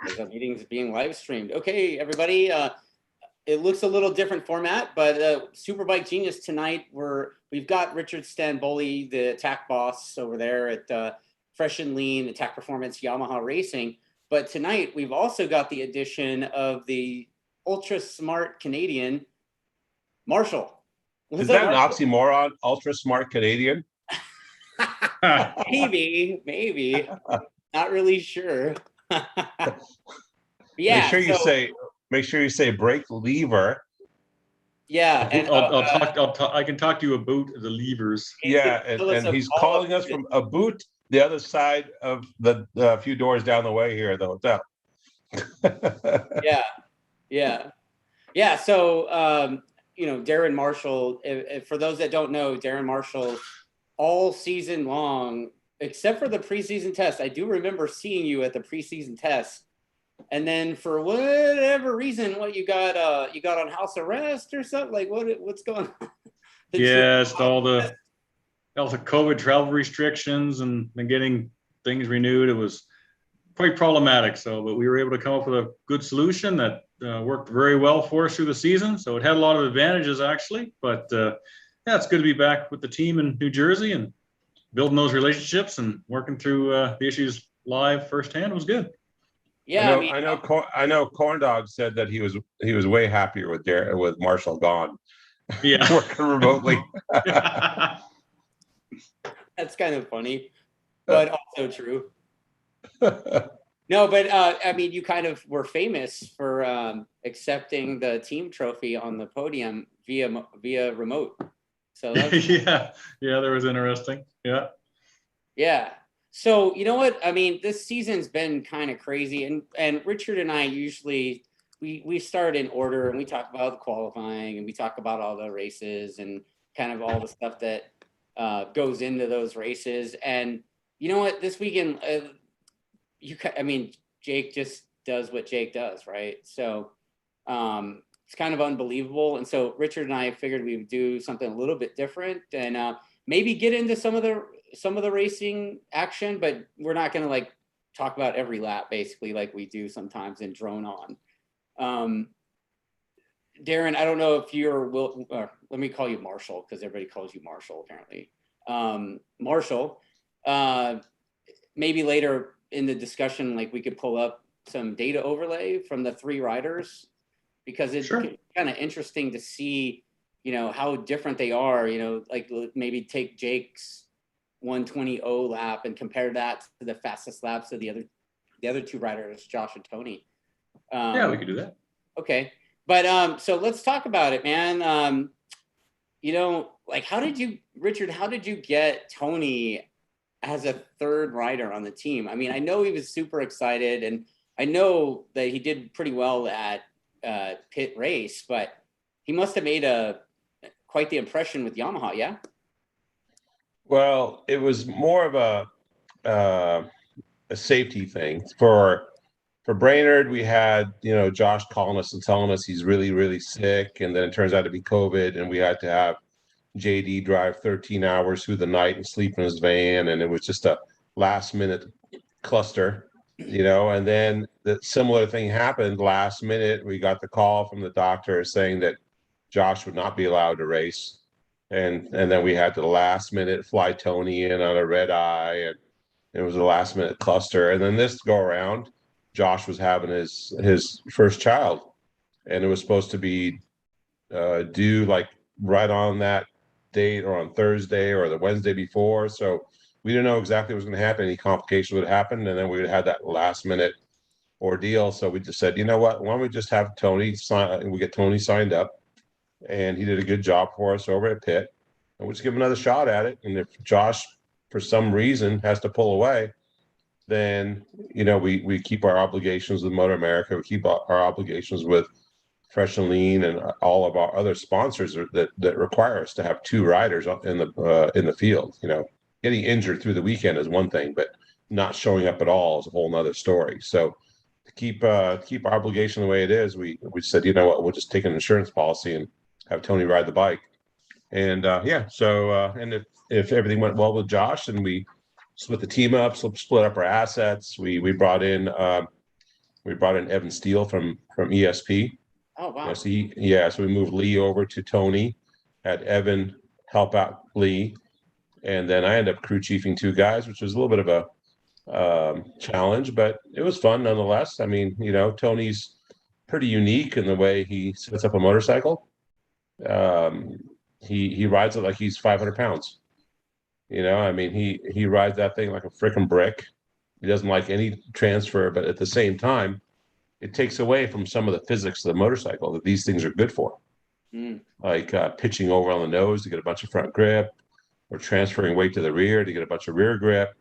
As our meeting's being live streamed. Okay, everybody. It looks a little different format, but Superbike Genius tonight. We've got Richard Stanboli, the attack boss over there at Fresh and Lean Attack Performance Yamaha Racing. But tonight we've also got the addition of the ultra smart Canadian Marshall. Is that an oxymoron? Ultra smart Canadian? maybe. Not really sure. Yeah. Make sure you say brake lever. Yeah, and I can talk to you about the levers. Yeah, and he's calling us from a boot the other side of the few doors down the way here at the hotel. Yeah. So Darren Marshall. For those that don't know, Darren Marshall, all season long, except for the preseason test. I do remember seeing you at the preseason test, and then for whatever reason, you got on house arrest or something. Like what's going on? Yes, all the COVID travel restrictions and getting things renewed. It was quite problematic. But we were able to come up with a good solution that worked very well for us through the season. So it had a lot of advantages actually. But it's good to be back with the team in New Jersey and building those relationships and working through the issues live firsthand. It was good. Yeah, I know. Corn Dog said that he was way happier with Marshall gone. Yeah, working remotely. That's kind of funny, but also true. No, but you kind of were famous for accepting the team trophy on the podium via remote. So that was yeah, that was interesting. Yeah. So you know what? This season's been kind of crazy, and Richard and I usually we start in order and we talk about the qualifying and we talk about all the races and kind of all the stuff that goes into those races. And you know what? This weekend, Jake just does what Jake does, right? So it's kind of unbelievable. And so Richard and I figured we would do something a little bit different and maybe get into some of the racing action, but we're not going to talk about every lap basically like we do sometimes in Drone On. Darren, I don't know if let me call you Marshall because everybody calls you Marshall apparently. Marshall, maybe later in the discussion, we could pull up some data overlay from the three riders because it's kind of interesting to see, how different they are, maybe take Jake's 1:20.0 lap and compare that to the fastest laps of the other two riders, Josh and Toni. We could do that. Okay. But so let's talk about it, man. Richard, how did you get Toni as a third rider on the team? I know he was super excited and I know that he did pretty well at pit race, but he must have made quite the impression with Yamaha, yeah? Well, it was more of a safety thing. For Brainerd, we had, Josh calling us and telling us he's really, really sick. And then it turns out to be COVID. And we had to have JD drive 13 hours through the night and sleep in his van. And it was just a last minute cluster, and then the similar thing happened last minute. We got the call from the doctor saying that Josh would not be allowed to race. And then we had to the last minute fly Toni in on a red eye. And it was a last minute cluster. And then this go around, Josh was having his first child, and it was supposed to be due right on that date or on Thursday or the Wednesday before. So we didn't know exactly what was going to happen. Any complications would happen, and then we would have that last minute ordeal. So we just said, you know what? Why don't we just have Toni sign? We get Toni signed up, and he did a good job for us over at pit, and we'll just give him another shot at it. And if Josh, for some reason, has to pull away, then we keep our obligations with Motor America. We keep our obligations with Fresh and Lean and all of our other sponsors that require us to have two riders in the field. Getting injured through the weekend is one thing, but not showing up at all is a whole nother story. So to keep our obligation the way it is, we said, you know what, we'll just take an insurance policy and have Toni ride the bike. And and if everything went well with Josh and we split the team up, split up our assets. We brought in We brought in Evan Steele from ESP. Oh wow. So we moved Lee over to Toni, had Evan help out Lee, and then I ended up crew chiefing 2 guys, which was a little bit of a challenge, but it was fun nonetheless. I mean, Tony's pretty unique in the way he sets up a motorcycle. He rides it like he's 500 pounds. I mean, he rides that thing like a freaking brick. He doesn't like any transfer, but at the same time, it takes away from some of the physics of the motorcycle that these things are good for, like pitching over on the nose to get a bunch of front grip, or transferring weight to the rear to get a bunch of rear grip.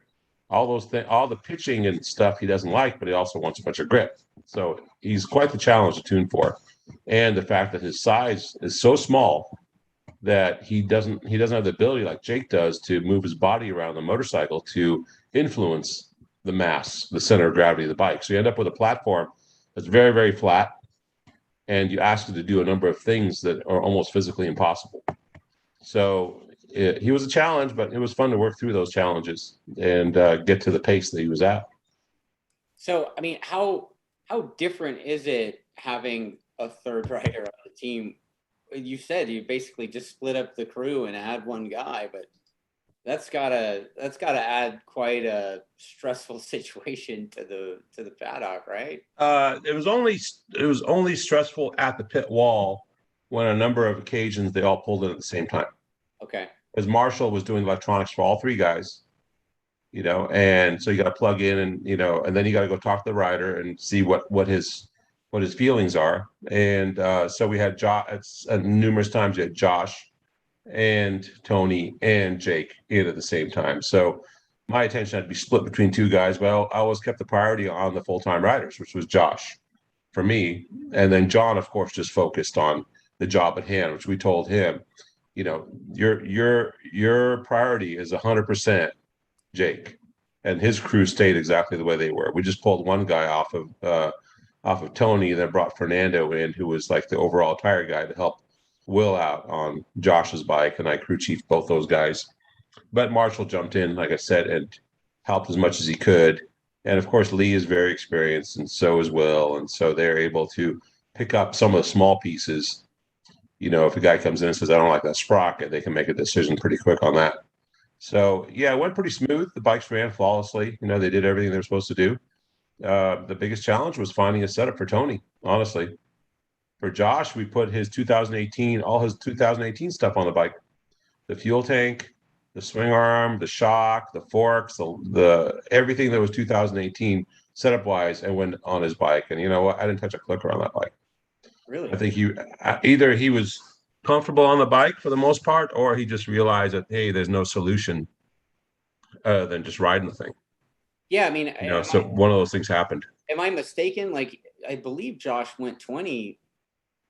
All those things, all the pitching and stuff he doesn't like, but he also wants a bunch of grip. So he's quite the challenge to tune for. And the fact that his size is so small that he doesn't have the ability like Jake does to move his body around the motorcycle to influence the mass, the center of gravity of the bike. So you end up with a platform that's very, very flat, and you ask it to do a number of things that are almost physically impossible. So he was a challenge, but it was fun to work through those challenges and get to the pace that he was at. So, I mean, how different is it having a third rider on the team? You said you basically just split up the crew and add 1 guy, but that's gotta add quite a stressful situation to the paddock, right? It was only stressful at the pit wall when a number of occasions they all pulled in at the same time. Okay. Because Marshall was doing electronics for all 3 guys, and so you got to plug in and and then you got to go talk to the rider and see what his feelings are. And so we had numerous times you had Josh and Toni and Jake in at the same time. So my attention had to be split between 2 guys, but I always kept the priority on the full-time riders, which was Josh for me. And then John, of course, just focused on the job at hand, which we told him, your priority is 100% Jake, and his crew stayed exactly the way they were. We just pulled 1 guy off of Toni, and then brought Fernando in, who was like the overall tire guy to help Will out on Josh's bike, and I crew chiefed both those guys. But Marshall jumped in, like I said, and helped as much as he could. And of course, Lee is very experienced, and so is Will, and so they're able to pick up some of the small pieces. If a guy comes in and says, I don't like that sprocket, they can make a decision pretty quick on that. So, yeah, it went pretty smooth. The bikes ran flawlessly. They did everything they're supposed to do. The biggest challenge was finding a setup for Toni, honestly. For Josh, we put all his 2018 stuff on the bike. The fuel tank, the swing arm, the shock, the forks, the everything that was 2018 setup-wise, and went on his bike. And you know what? I didn't touch a clicker on that bike. Really? I think either he was comfortable on the bike for the most part, or he just realized that, hey, there's no solution other than just riding the thing. Yeah, I mean, one of those things happened. Am I mistaken? Like, I believe Josh went 20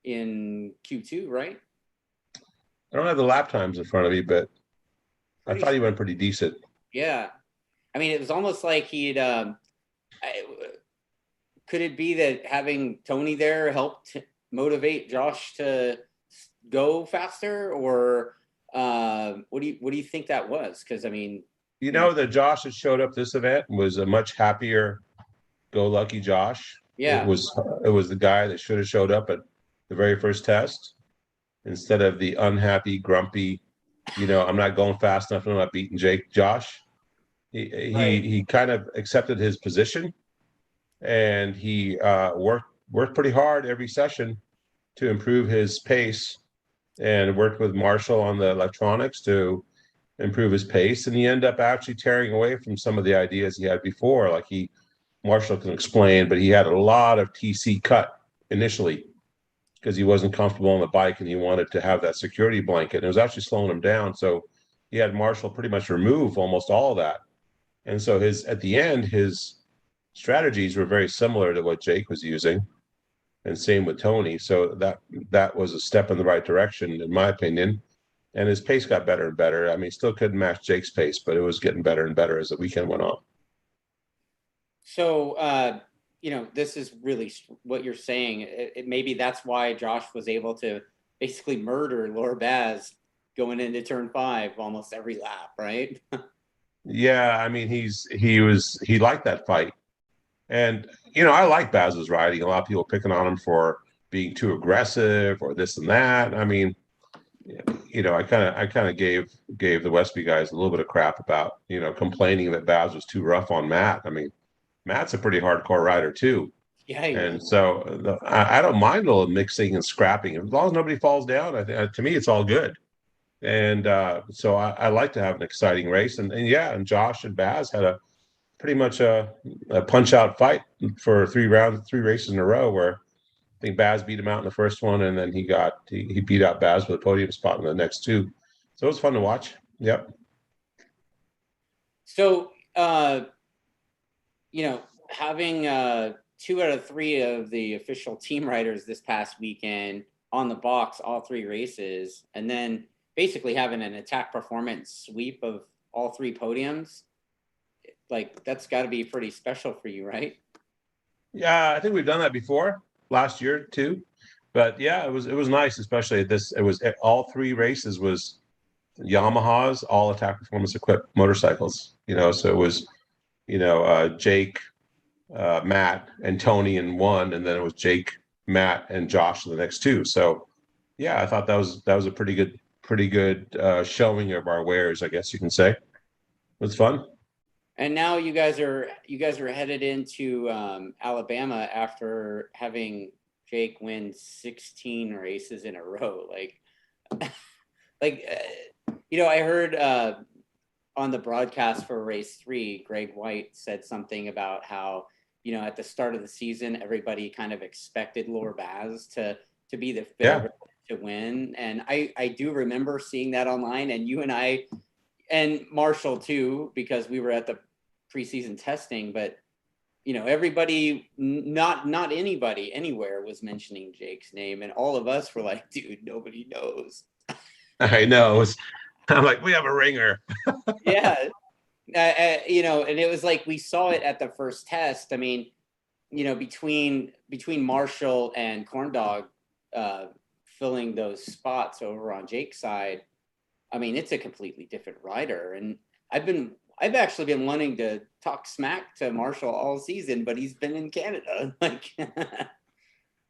in Q2, right? I don't have the lap times in front of me, but I thought he went pretty decent. Yeah. I mean, it was almost like he'd could it be that having Toni there helped motivate Josh to go faster, or what do you think that was? Because I mean, that Josh that showed up this event was a much happier go lucky Josh. Yeah, it was the guy that should have showed up at the very first test instead of the unhappy, grumpy, I'm not going fast enough, I'm not beating Jake Josh. He kind of accepted his position, and he worked pretty hard every session to improve his pace, and worked with Marshall on the electronics to improve his pace. And he ended up actually tearing away from some of the ideas he had before. Like Marshall can explain, but he had a lot of TC cut initially because he wasn't comfortable on the bike and he wanted to have that security blanket. And it was actually slowing him down. So he had Marshall pretty much remove almost all of that. And so at the end, his strategies were very similar to what Jake was using, and same with Toni. So that was a step in the right direction, in my opinion. And his pace got better and better. I mean, still couldn't match Jake's pace, but it was getting better and better as the weekend went on. So, this is really what you're saying. Maybe that's why Josh was able to basically murder Laura Baz going into turn 5 almost every lap, right? Yeah, I mean, he liked that fight. And I like Baz's riding. A lot of people picking on him for being too aggressive or this and that. I mean, I kind of gave the Westby guys a little bit of crap about complaining that Baz was too rough on Matt. I mean, Matt's a pretty hardcore rider too. Yeah, And so I don't mind a little mixing and scrapping as long as nobody falls down. To me, it's all good. And so I like to have an exciting race. And Josh and Baz had a pretty much a punch out fight for 3 races in a row where I think Baz beat him out in the first one, and then he beat out Baz with a podium spot in the next 2. So it was fun to watch. Yep. So, having 2 out of 3 of the official team riders this past weekend on the box, all 3 races, and then basically having an attack performance sweep of all 3 podiums, like that's got to be pretty special for you, right? Yeah, I think we've done that before last year too. But yeah, it was nice, especially at this. It was all 3 races was Yamahas, all attack performance equipped motorcycles. So it was, Jake, Matt, and Toni in one, and then it was Jake, Matt, and Josh in the next 2. So yeah, I thought that was a pretty good showing of our wares, I guess you can say. It was fun. And now you guys are headed into Alabama after having Jake win 16 races in a row. I heard on the broadcast for race 3, Greg White said something about how, at the start of the season, everybody kind of expected Lower Baz to be the favorite to win. And I do remember seeing that online, and you and I, and Marshall too, because we were at the preseason testing, but everybody, not anybody anywhere was mentioning Jake's name, and all of us were like, dude, nobody knows. I know. I'm like, we have a ringer. Yeah. And it was like, we saw it at the first test. I mean, between Marshall and Corndog filling those spots over on Jake's side, I mean, it's a completely different rider. And I've actually been wanting to talk smack to Marshall all season, but he's been in Canada.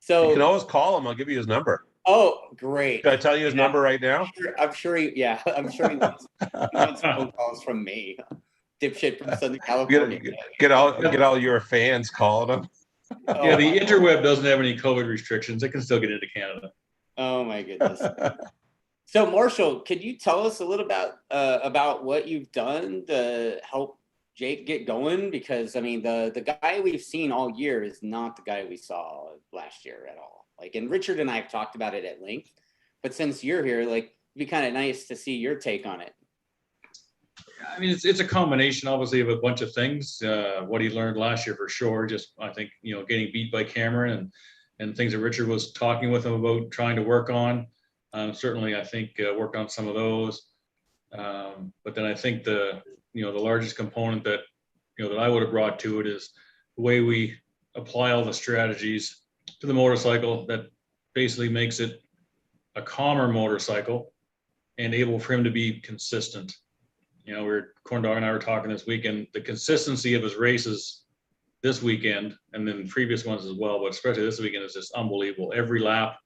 So you can always call him. I'll give you his number. Oh, great! Can I tell you his number right now? I'm sure he wants phone calls from me, dipshit from Southern California. Get all your fans calling him. Yeah, the interweb doesn't have any COVID restrictions. It can still get into Canada. Oh my goodness. So Marshall, could you tell us a little about what you've done to help Jake get going? Because I mean, the guy we've seen all year is not the guy we saw last year at all. And Richard and I have talked about it at length, but since you're here, it'd be kind of nice to see your take on it. I mean, it's a combination, obviously, of a bunch of things. What he learned last year for sure. Just, I think, getting beat by Cameron and things that Richard was talking with him about trying to work on. Certainly, I think worked on some of those. But then I think the largest component that I would have brought to it is the way we apply all the strategies to the motorcycle that basically makes it a calmer motorcycle and able for him to be consistent. Corndog and I were talking this weekend, the consistency of his races this weekend and then previous ones as well, but especially this weekend is just unbelievable. Every lap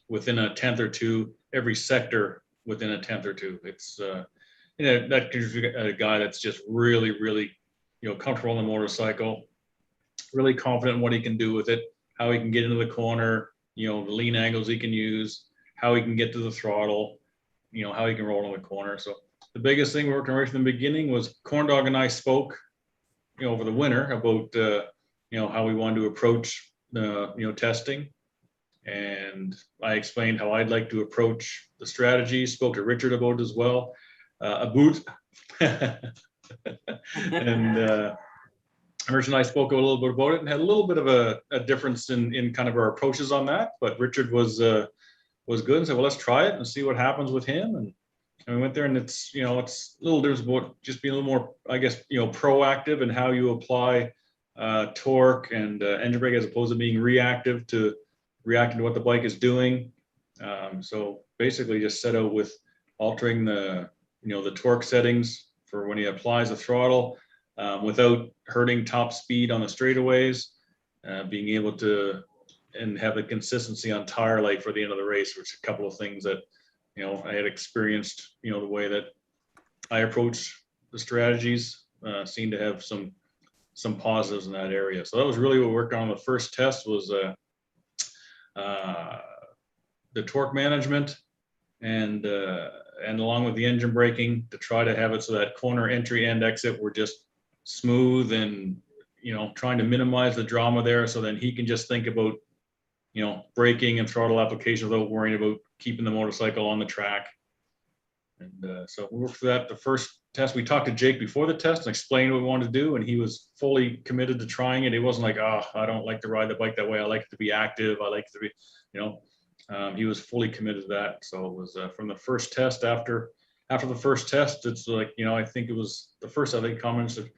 within a 10th or 2, every sector within a 10th or 2. It's, that gives you a guy that's just really, really, comfortable on the motorcycle, really confident in what he can do with it, how he can get into the corner, the lean angles he can use, how he can get to the throttle, how he can roll in the corner. So the biggest thing we worked on right from the beginning was Corndog and I spoke, over the winter about, how we wanted to approach the, testing. And I explained how I'd like to approach the strategy, spoke to Richard about it as well, a boot. And, Richard and I spoke a little bit about it and had a little bit of a difference in kind of our approaches on that. But Richard was good and said, well, let's try it and see what happens with him. And we went there, and it's it's a little different about just being a little more, I guess, proactive in how you apply torque and engine brake as opposed to being reacting to what the bike is doing. So basically just set out with altering the, the torque settings for when he applies the throttle, without hurting top speed on the straightaways, being able to and have the consistency on tire life for the end of the race, which is a couple of things that, I had experienced, the way that I approach the strategies seemed to have some positives in that area. So that was really what we worked on. The first test was the torque management and along with the engine braking to try to have it so that corner entry and exit were just smooth and, trying to minimize the drama there. So then he can just think about, braking and throttle application without worrying about keeping the motorcycle on the track. And so we worked for that. The first test, we talked to Jake before the test and explained what we wanted to do, and he was fully committed to trying it. He wasn't like, I don't like to ride the bike that way. I like it to be active. I like it to be, he was fully committed to that. So it was from the first test. After the first test, it's like, I think it was the first, I think, comment said,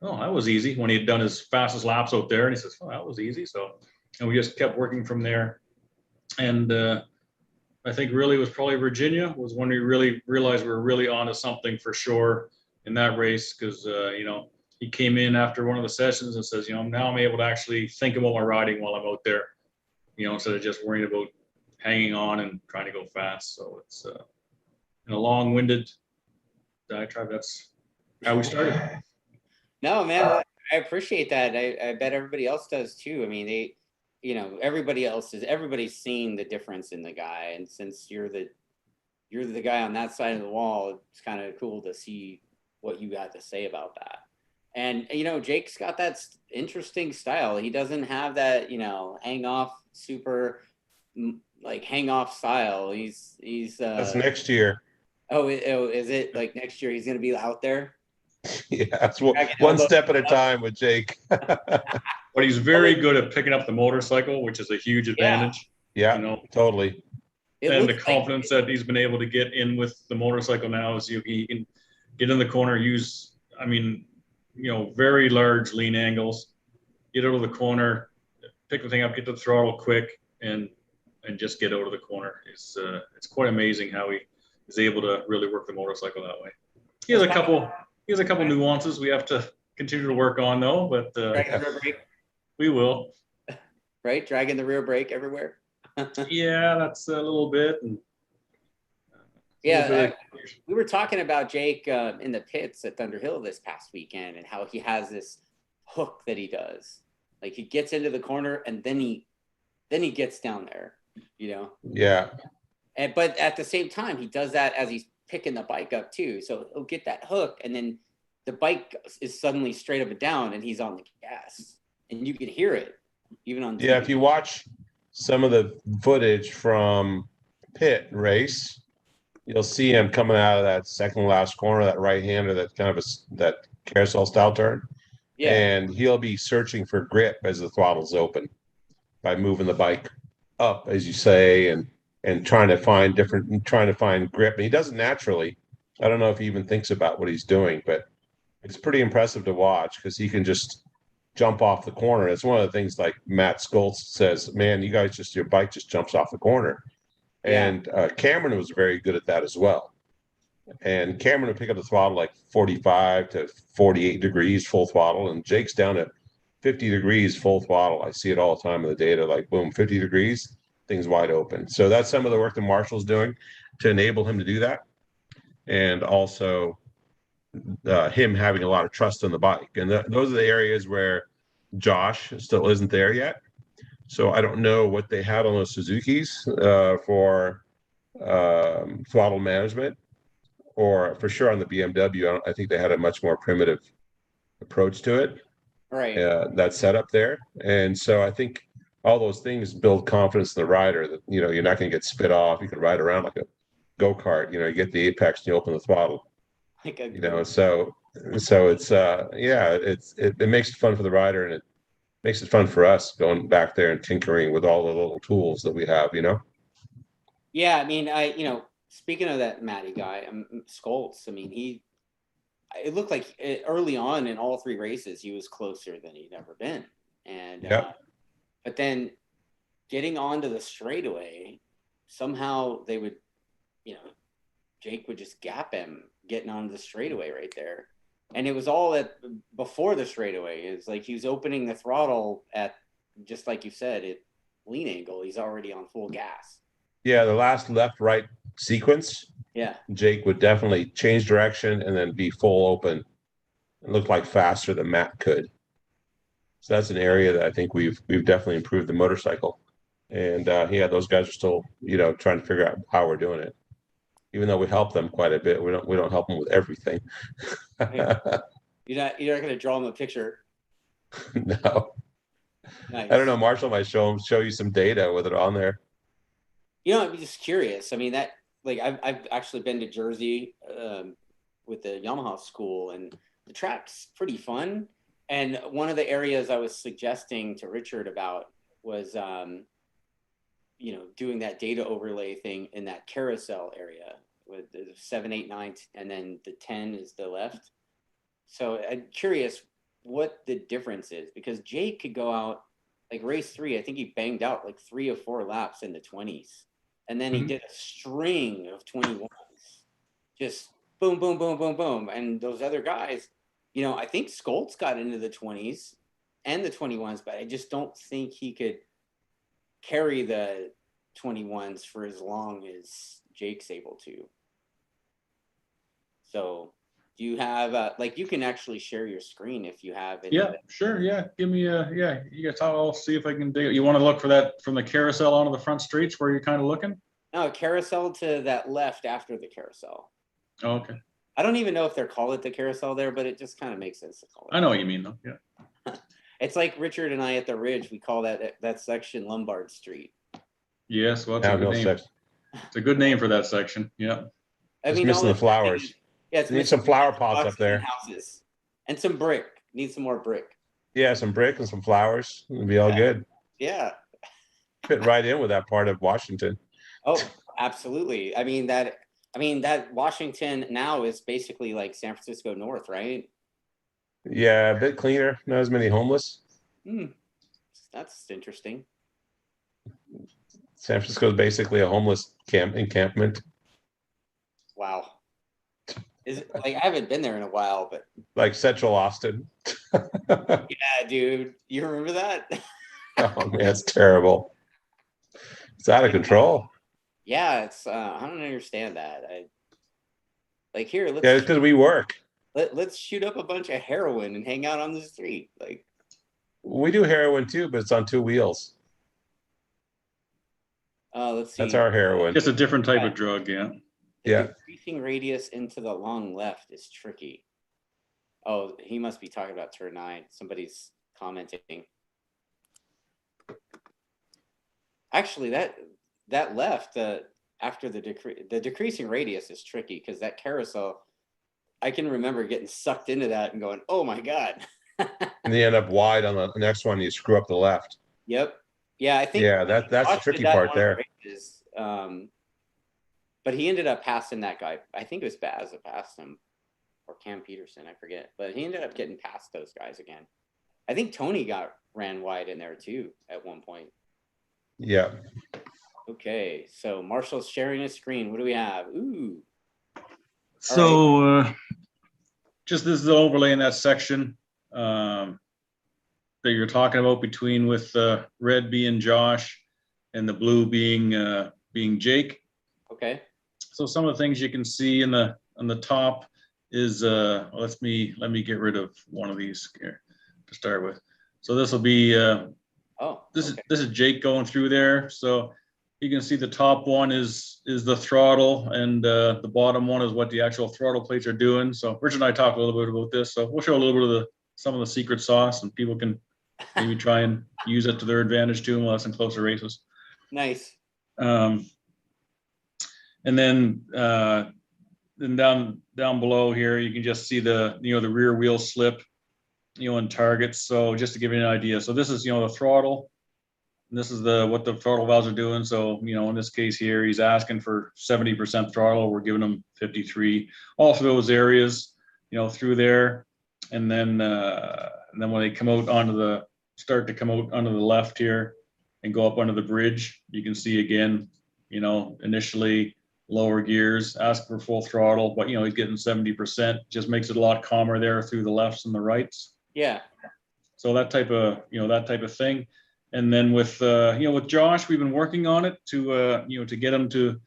oh, that was easy, when he had done his fastest laps out there. And he says, oh, that was easy. So, and we just kept working from there. And I think really it was probably Virginia was when we really realized we were really onto something for sure in that race. Cause he came in after one of the sessions and says, now I'm able to actually think about my riding while I'm out there, instead of just worrying about hanging on and trying to go fast. So it's in a long-winded diatribe. That's how we started. No, man, I appreciate that. I bet everybody else does too. I mean, everybody's seen the difference in the guy, and since you're the guy on that side of the wall, it's kind of cool to see what you got to say about that. And Jake's got that interesting style. He doesn't have that hang off hang off style. He's That's next year. Oh, is it like next year he's going to be out there? Yeah, that's one step at a time with Jake. But he's very good at picking up the motorcycle, which is a huge advantage. Yeah, totally. And the confidence that he's been able to get in with the motorcycle now is he can get in the corner, use, very large lean angles, get out of the corner, pick the thing up, get to the throttle quick, and just get out of the corner. It's quite amazing how he is able to really work the motorcycle that way. He has a couple nuances we have to continue to work on though, but we will. Right, dragging the rear brake everywhere. Yeah, that's a little bit. And, we were talking about Jake in the pits at Thunder Hill this past weekend, and how he has this hook that he does. Like he gets into the corner and then he gets down there, Yeah. But at the same time, he does that as he's picking the bike up too. So he'll get that hook, and then the bike is suddenly straight up and down, and he's on the gas, and you can hear it even on TV. Yeah, if you watch some of the footage from pit race, you'll see him coming out of that second last corner, that right hander, that kind of that carousel style turn. Yeah. And he'll be searching for grip as the throttle's open by moving the bike up, as you say, and trying to find grip. And he does it naturally. I don't know if he even thinks about what he's doing, but it's pretty impressive to watch because he can just jump off the corner. It's one of the things like Matt Skoltz says, man, you guys your bike just jumps off the corner. Yeah. And Cameron was very good at that as well. And Cameron would pick up the throttle like 45 to 48 degrees full throttle, and Jake's down at 50 degrees full throttle. I see it all the time in the data, like boom, 50 degrees, things wide open. So that's some of the work that Marshall's doing to enable him to do that. And also him having a lot of trust in the bike. And those are the areas where Josh still isn't there yet. So I don't know what they had on those Suzukis for throttle management, or for sure on the BMW. I think they had a much more primitive approach to it. Right. That setup there. And so I think all those things build confidence in the rider that, you're not going to get spit off. You can ride around like a go-kart, you get the apex and you open the throttle. So it's it makes it fun for the rider, and it makes it fun for us going back there and tinkering with all the little tools that we have, Yeah, I mean, speaking of that Matty guy, Skoltz, I mean, it looked like early on in all three races, he was closer than he'd ever been. And, but then getting onto the straightaway, somehow they would, Jake would just gap him getting onto the straightaway right there. and it was all at before the straightaway. It's like he was opening the throttle at, just like you said, at lean angle. He's already on full gas. Yeah, the last left-right sequence, Yeah. Jake would definitely change direction and then be full open. It looked like faster than Matt could. So that's an area that I think we've definitely improved the motorcycle. And yeah, those guys are still, trying to figure out how we're doing it. Even though we help them quite a bit, we don't help them with everything. You're not going to draw them a picture. No. Nice. I don't know. Marshall might show you some data with it on there. I'm just curious. I mean, that, like, I've actually been to Jersey with the Yamaha school, and the track's pretty fun. And one of the areas I was suggesting to Richard about was, doing that data overlay thing in that carousel area with the 7, 8, 9, and then the 10 is the left. So I'm curious what the difference is, because Jake could go out, like race 3, I think he banged out like 3 or 4 laps in the 20s. And then he did a string of 21s. Just boom, boom, boom, boom, boom. And those other guys, I think Skoltz got into the 20s and the 21s, but I just don't think he could carry the 21s for as long as Jake's able to. So do you have you can actually share your screen if you have it? Yeah, sure. Yeah, give me you guys, I'll see if I can dig it. You want to look for that from the carousel onto the front streets where you're kind of looking? No, carousel to that left after the carousel. Oh, okay. I don't even know if they're called it the carousel there, but it just kind of makes sense to call it. I know what you mean though. Yeah. It's like Richard and I at the Ridge, we call that section Lombard Street. Yes, well, it's a good name. It's a good name for that section. Yeah. It's missing the flowers. Yeah, need some flower pots up there. Houses and some brick. Need some more brick. Yeah, some brick and some flowers. It'll be all good. Yeah. Fit right in with that part of Washington. Oh, absolutely. I mean that Washington now is basically like San Francisco North, right? Yeah, a bit cleaner. Not as many homeless. That's interesting. San Francisco is basically a homeless encampment. Wow. Is it, like, I haven't been there in a while, but like Central Austin. Yeah, dude. You remember that? Oh man, it's terrible. It's out of control. Yeah, it's I don't understand that. Let's it's because we work. Let's shoot up a bunch of heroin and hang out on the street. Like, we do heroin too, but it's on 2 wheels. Let's see. That's our heroin. It's a different type of drug, yeah. Yeah. The decreasing radius into the long left is tricky. Oh, he must be talking about turn 9. Somebody's commenting. Actually, that left after the decreasing radius is tricky, because that carousel, I can remember getting sucked into that and going, oh my God. And you end up wide on the next one, you screw up the left. Yep. Yeah, I think. Yeah, that's the tricky part there. Races, but he ended up passing that guy. I think it was Baz that passed him, or Cam Peterson, I forget. But he ended up getting past those guys again. I think Toni ran wide in there too at one point. Yeah. Okay, so Marshall's sharing his screen. What do we have? Ooh. So just this is the overlay in that section that you're talking about, between with red being Josh and the blue being Jake. Okay. So some of the things you can see on the top is let me get rid of one of these here to start with. So this will be this is Jake going through there. So you can see the top one is the throttle, and the bottom one is what the actual throttle plates are doing. So Richard and I talked a little bit about this. So we'll show a little bit of some of the secret sauce, and people can maybe try and use it to their advantage too, unless in closer races. Nice. And then down below here, you can just see the rear wheel slip, in targets. So just to give you an idea, so this is the throttle, and this is what the throttle valves are doing. So in this case here, he's asking for 70% throttle. We're giving him 53. All of those areas, through there, and then when they come out start to come out onto the left here and go up under the bridge, you can see again, initially lower gears, ask for full throttle, but he's getting 70%, just makes it a lot calmer there through the lefts and the rights. Yeah. So that type of thing. And then with with Josh, we've been working on it to get him to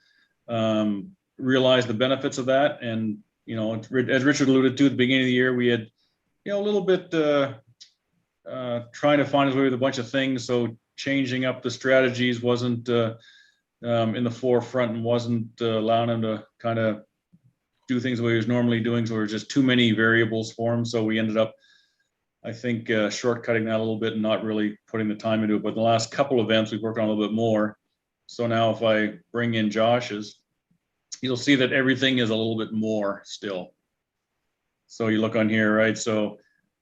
realize the benefits of that. And as Richard alluded to at the beginning of the year, we had a little bit trying to find his way with a bunch of things. So changing up the strategies wasn't in the forefront and wasn't allowing him to kind of do things the way he was normally doing. So there were just too many variables for him. So we ended up, I think, shortcutting that a little bit and not really putting the time into it. But in the last couple events, we've worked on a little bit more. So now if I bring in Josh's, you'll see that everything is a little bit more still. So you look on here, right? So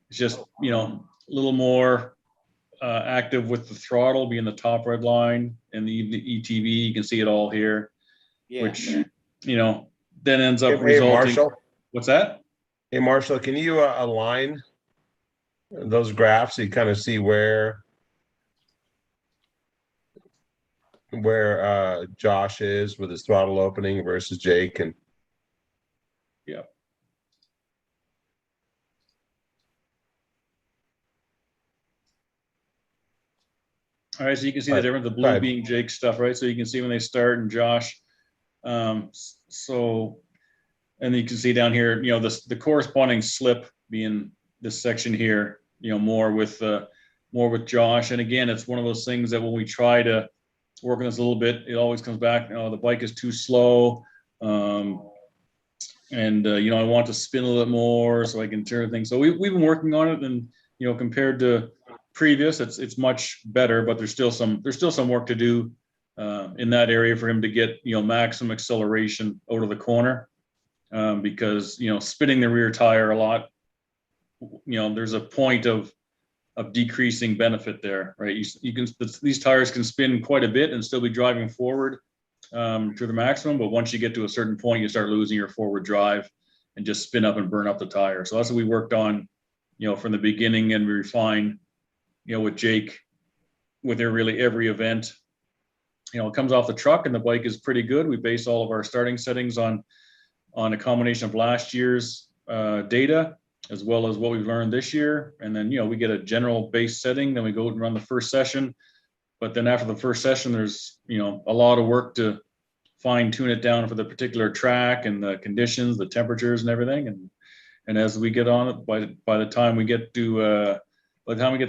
it's just, a little more active with the throttle being the top red line and the ETV. You can see it all here, which, then ends up resulting. Marshall? What's that? Hey, Marshall, can you align those graphs so you kind of see where Josh is with his throttle opening versus Jake? And yeah. All right, so you can see the difference, the blue being Jake's stuff, right? So you can see when they start and Josh. And you can see down here, the corresponding slip being this section here, more with Josh. And again, it's one of those things that when we try to work on this a little bit, it always comes back, the bike is too slow. I want to spin a little bit more so I can turn things. So we've been working on it, and, compared to previous, it's much better, but there's still some work to do in that area for him to get, maximum acceleration out of the corner. Because, spinning the rear tire a lot, there's a point of decreasing benefit there, right? These tires can spin quite a bit and still be driving forward to the maximum, but once you get to a certain point, you start losing your forward drive and just spin up and burn up the tire. So that's what we worked on, from the beginning, and we refined, with Jake, with really every event. It comes off the truck and the bike is pretty good. We base all of our starting settings on a combination of last year's data, as well as what we've learned this year. And then, we get a general base setting, then we go and run the first session. But then after the first session, there's, a lot of work to fine tune it down for the particular track and the conditions, the temperatures and everything. And as we get on it, by the time we get to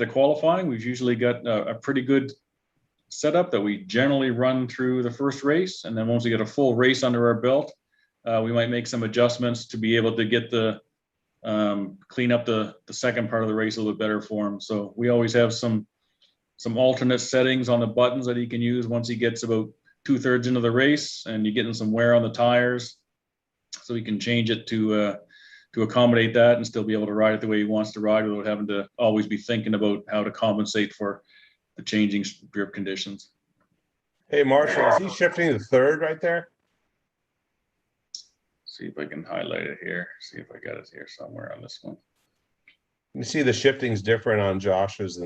qualifying, we've usually got a pretty good setup that we generally run through the first race. And then once we get a full race under our belt, we might make some adjustments to be able to get clean up the second part of the race a little bit better for him. So we always have some alternate settings on the buttons that he can use once he gets about 2/3 into the race and you're getting some wear on the tires. So he can change it to accommodate that and still be able to ride it the way he wants to ride without having to always be thinking about how to compensate for the changing grip conditions. Hey, Marshall, is he shifting to third right there? See if I can highlight it here. See if I got it here somewhere on this one. You see the shifting's different on Josh's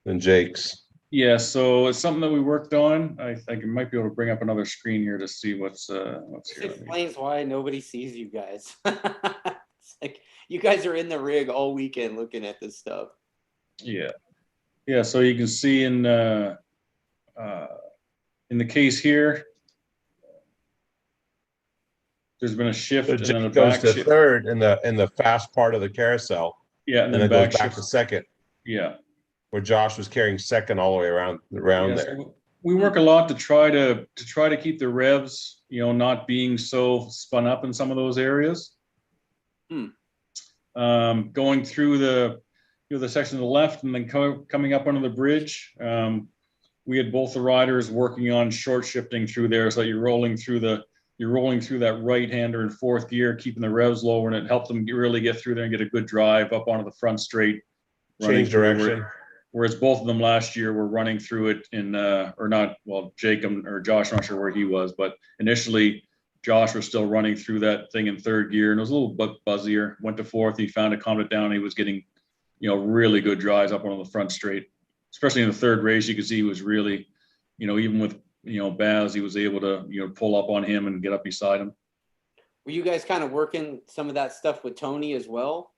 than Jake's. Yeah, so it's something that we worked on. I might be able to bring up another screen here to see what's here. This explains why nobody sees you guys. It's like you guys are in the rig all weekend looking at this stuff. Yeah. So you can see in the case here, there's been a shift. So Jake goes to third in the fast part of the carousel. Yeah, and then it goes back to second. Yeah. Where Josh was carrying second all the way around there. So we work a lot to try to keep the revs, not being so spun up in some of those areas. Going through the section to the left and then coming up under the bridge, we had both the riders working on short shifting through there, so you're rolling through that right hander in fourth gear, keeping the revs lower, and it helped them really get through there and get a good drive up onto the front straight. Change direction. Whereas both of them last year were running through it in, Jake or Josh, I'm not sure where he was, but initially Josh was still running through that thing in third gear and it was a little bit buzzier. Went to fourth, he found it, calmed it down. He was getting, really good drives up on the front straight, especially in the third race. You could see he was really, even with Baz, he was able to, pull up on him and get up beside him. Were you guys kind of working some of that stuff with Toni as well?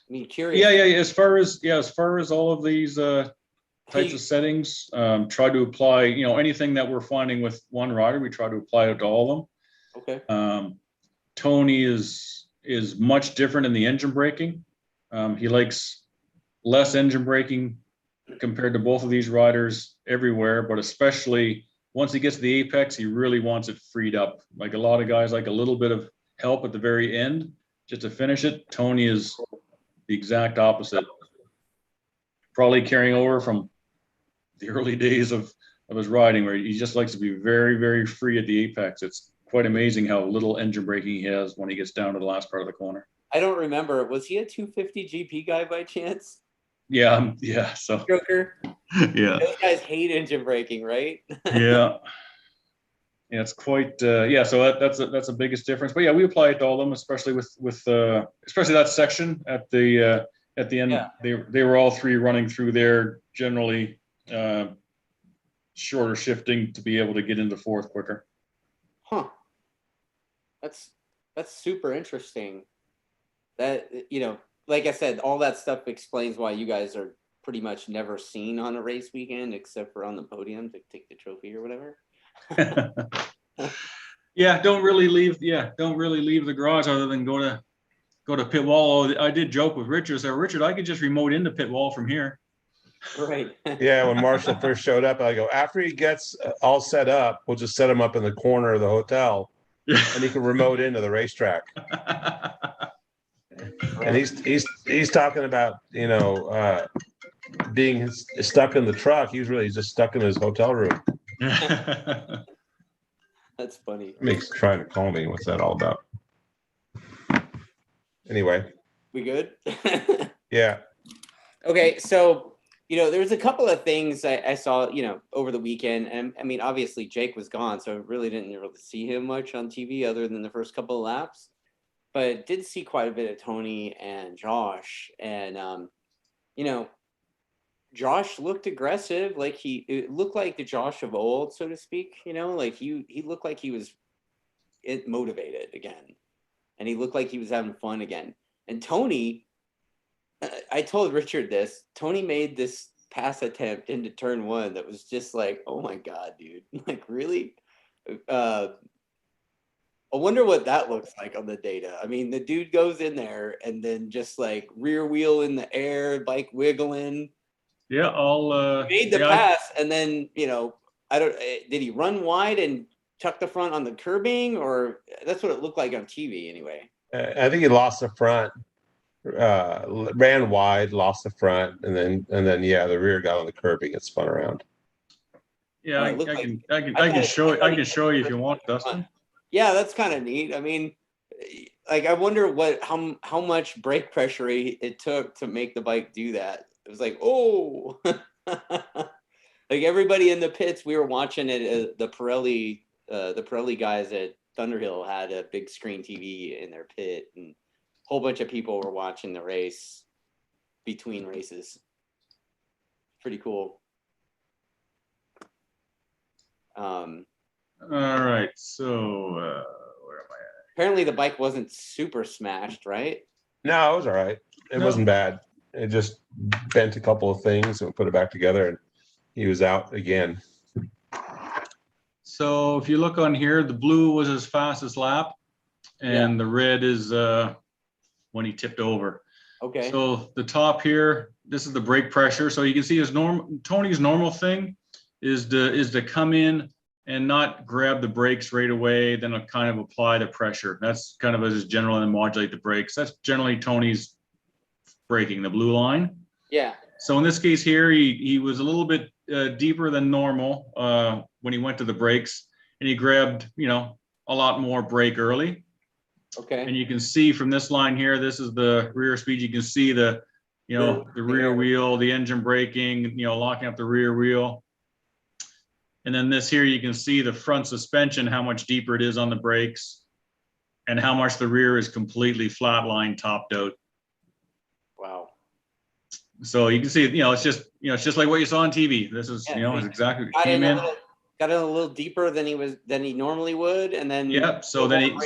I mean, curious. Yeah. As far as all of these types of settings, try to apply, anything that we're finding with one rider, we try to apply it to all of them. Okay. Toni is much different in the engine braking. He likes less engine braking compared to both of these riders everywhere, but especially once he gets to the apex, he really wants it freed up. Like a lot of guys like a little bit of help at the very end just to finish it. Toni is the exact opposite. Probably carrying over from the early days of his riding, where he just likes to be very, very free at the apex. It's quite amazing how little engine braking he has when he gets down to the last part of the corner. I don't remember. Was he a 250 GP guy by chance? Yeah. So Stroker. Yeah. Those guys hate engine braking, right? Yeah, it's quite so that's the biggest difference. But yeah, we apply it to all of them, especially with especially that section at the end. Yeah. They were all three running through there, generally shorter shifting to be able to get into fourth quicker. Huh. That's super interesting. That, like I said, all that stuff explains why you guys are pretty much never seen on a race weekend except for on the podium to take the trophy or whatever. Yeah, don't really leave the garage other than go to pit wall. I did joke with Richard. I said, Richard, I could just remote into pit wall from here. Right. Yeah, when Marshall first showed up, I go, after he gets all set up, we'll just set him up in the corner of the hotel, and he can remote into the racetrack. And he's talking about being stuck in the truck. He's really just stuck in his hotel room. That's funny. Makes trying to call me. What's that all about? Anyway. We good? Yeah. Okay, so there was a couple of things I saw, over the weekend, and I mean, obviously Jake was gone, so I really didn't really see him much on TV other than the first couple of laps, but did see quite a bit of Toni and Josh, and Josh looked aggressive, like it looked like the Josh of old, so to speak. Like he looked like he was motivated again, and he looked like he was having fun again. And Toni, I told Richard this. Toni made this pass attempt into turn one that was just like, oh my god, dude! Like really. I wonder what that looks like on the data. I mean, the dude goes in there and then just like rear wheel in the air, bike wiggling. Yeah, made the pass, and then did he run wide and tuck the front on the curbing, or that's what it looked like on TV anyway? I think he lost the front, ran wide, lost the front, and then yeah, the rear got on the curbing. It spun around. Yeah, I can show you if you want, Dustin. Yeah, that's kind of neat. I mean, like I wonder how much brake pressure it took to make the bike do that. It was like, oh, like everybody in the pits, we were watching it. The Pirelli guys at Thunderhill had a big screen TV in their pit, and a whole bunch of people were watching the race between races. Pretty cool. All right, so where am I at? Apparently the bike wasn't super smashed, right? No, it was all right. It wasn't bad. It just bent a couple of things and put it back together, and he was out again. So if you look on here, the blue was his fastest lap, and the red is when he tipped over. Okay. So the top here, this is the brake pressure. So you can see Toni's normal thing is to come in and not grab the brakes right away, then kind of apply the pressure. That's kind of his general and modulate the brakes. That's generally Toni's braking, the blue line. Yeah. So in this case here, he was a little bit deeper than normal when he went to the brakes, and he grabbed, a lot more brake early. Okay. And you can see from this line here, this is the rear speed. You can see the rear wheel, the engine braking, locking up the rear wheel. And then this here, you can see the front suspension, how much deeper it is on the brakes, and how much the rear is completely flatline topped out. Wow. So you can see, it's just like what you saw on TV. This is, it's exactly what came in. got it a little deeper than he normally would, and then Yep. So then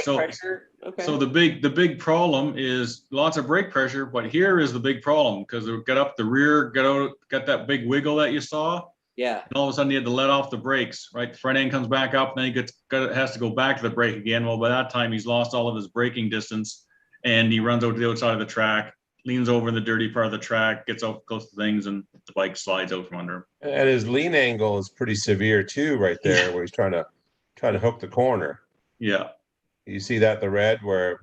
okay. So the big problem is lots of brake pressure, but here is the big problem because it got up the rear, got that big wiggle that you saw. Yeah. And all of a sudden, he had to let off the brakes. Right, the front end comes back up, and then he has to go back to the brake again. Well, by that time, he's lost all of his braking distance, and he runs over to the outside of the track, leans over in the dirty part of the track, gets up close to things, and the bike slides out from under him. And his lean angle is pretty severe too, right there, where he's trying to hook the corner. Yeah. You see that the red where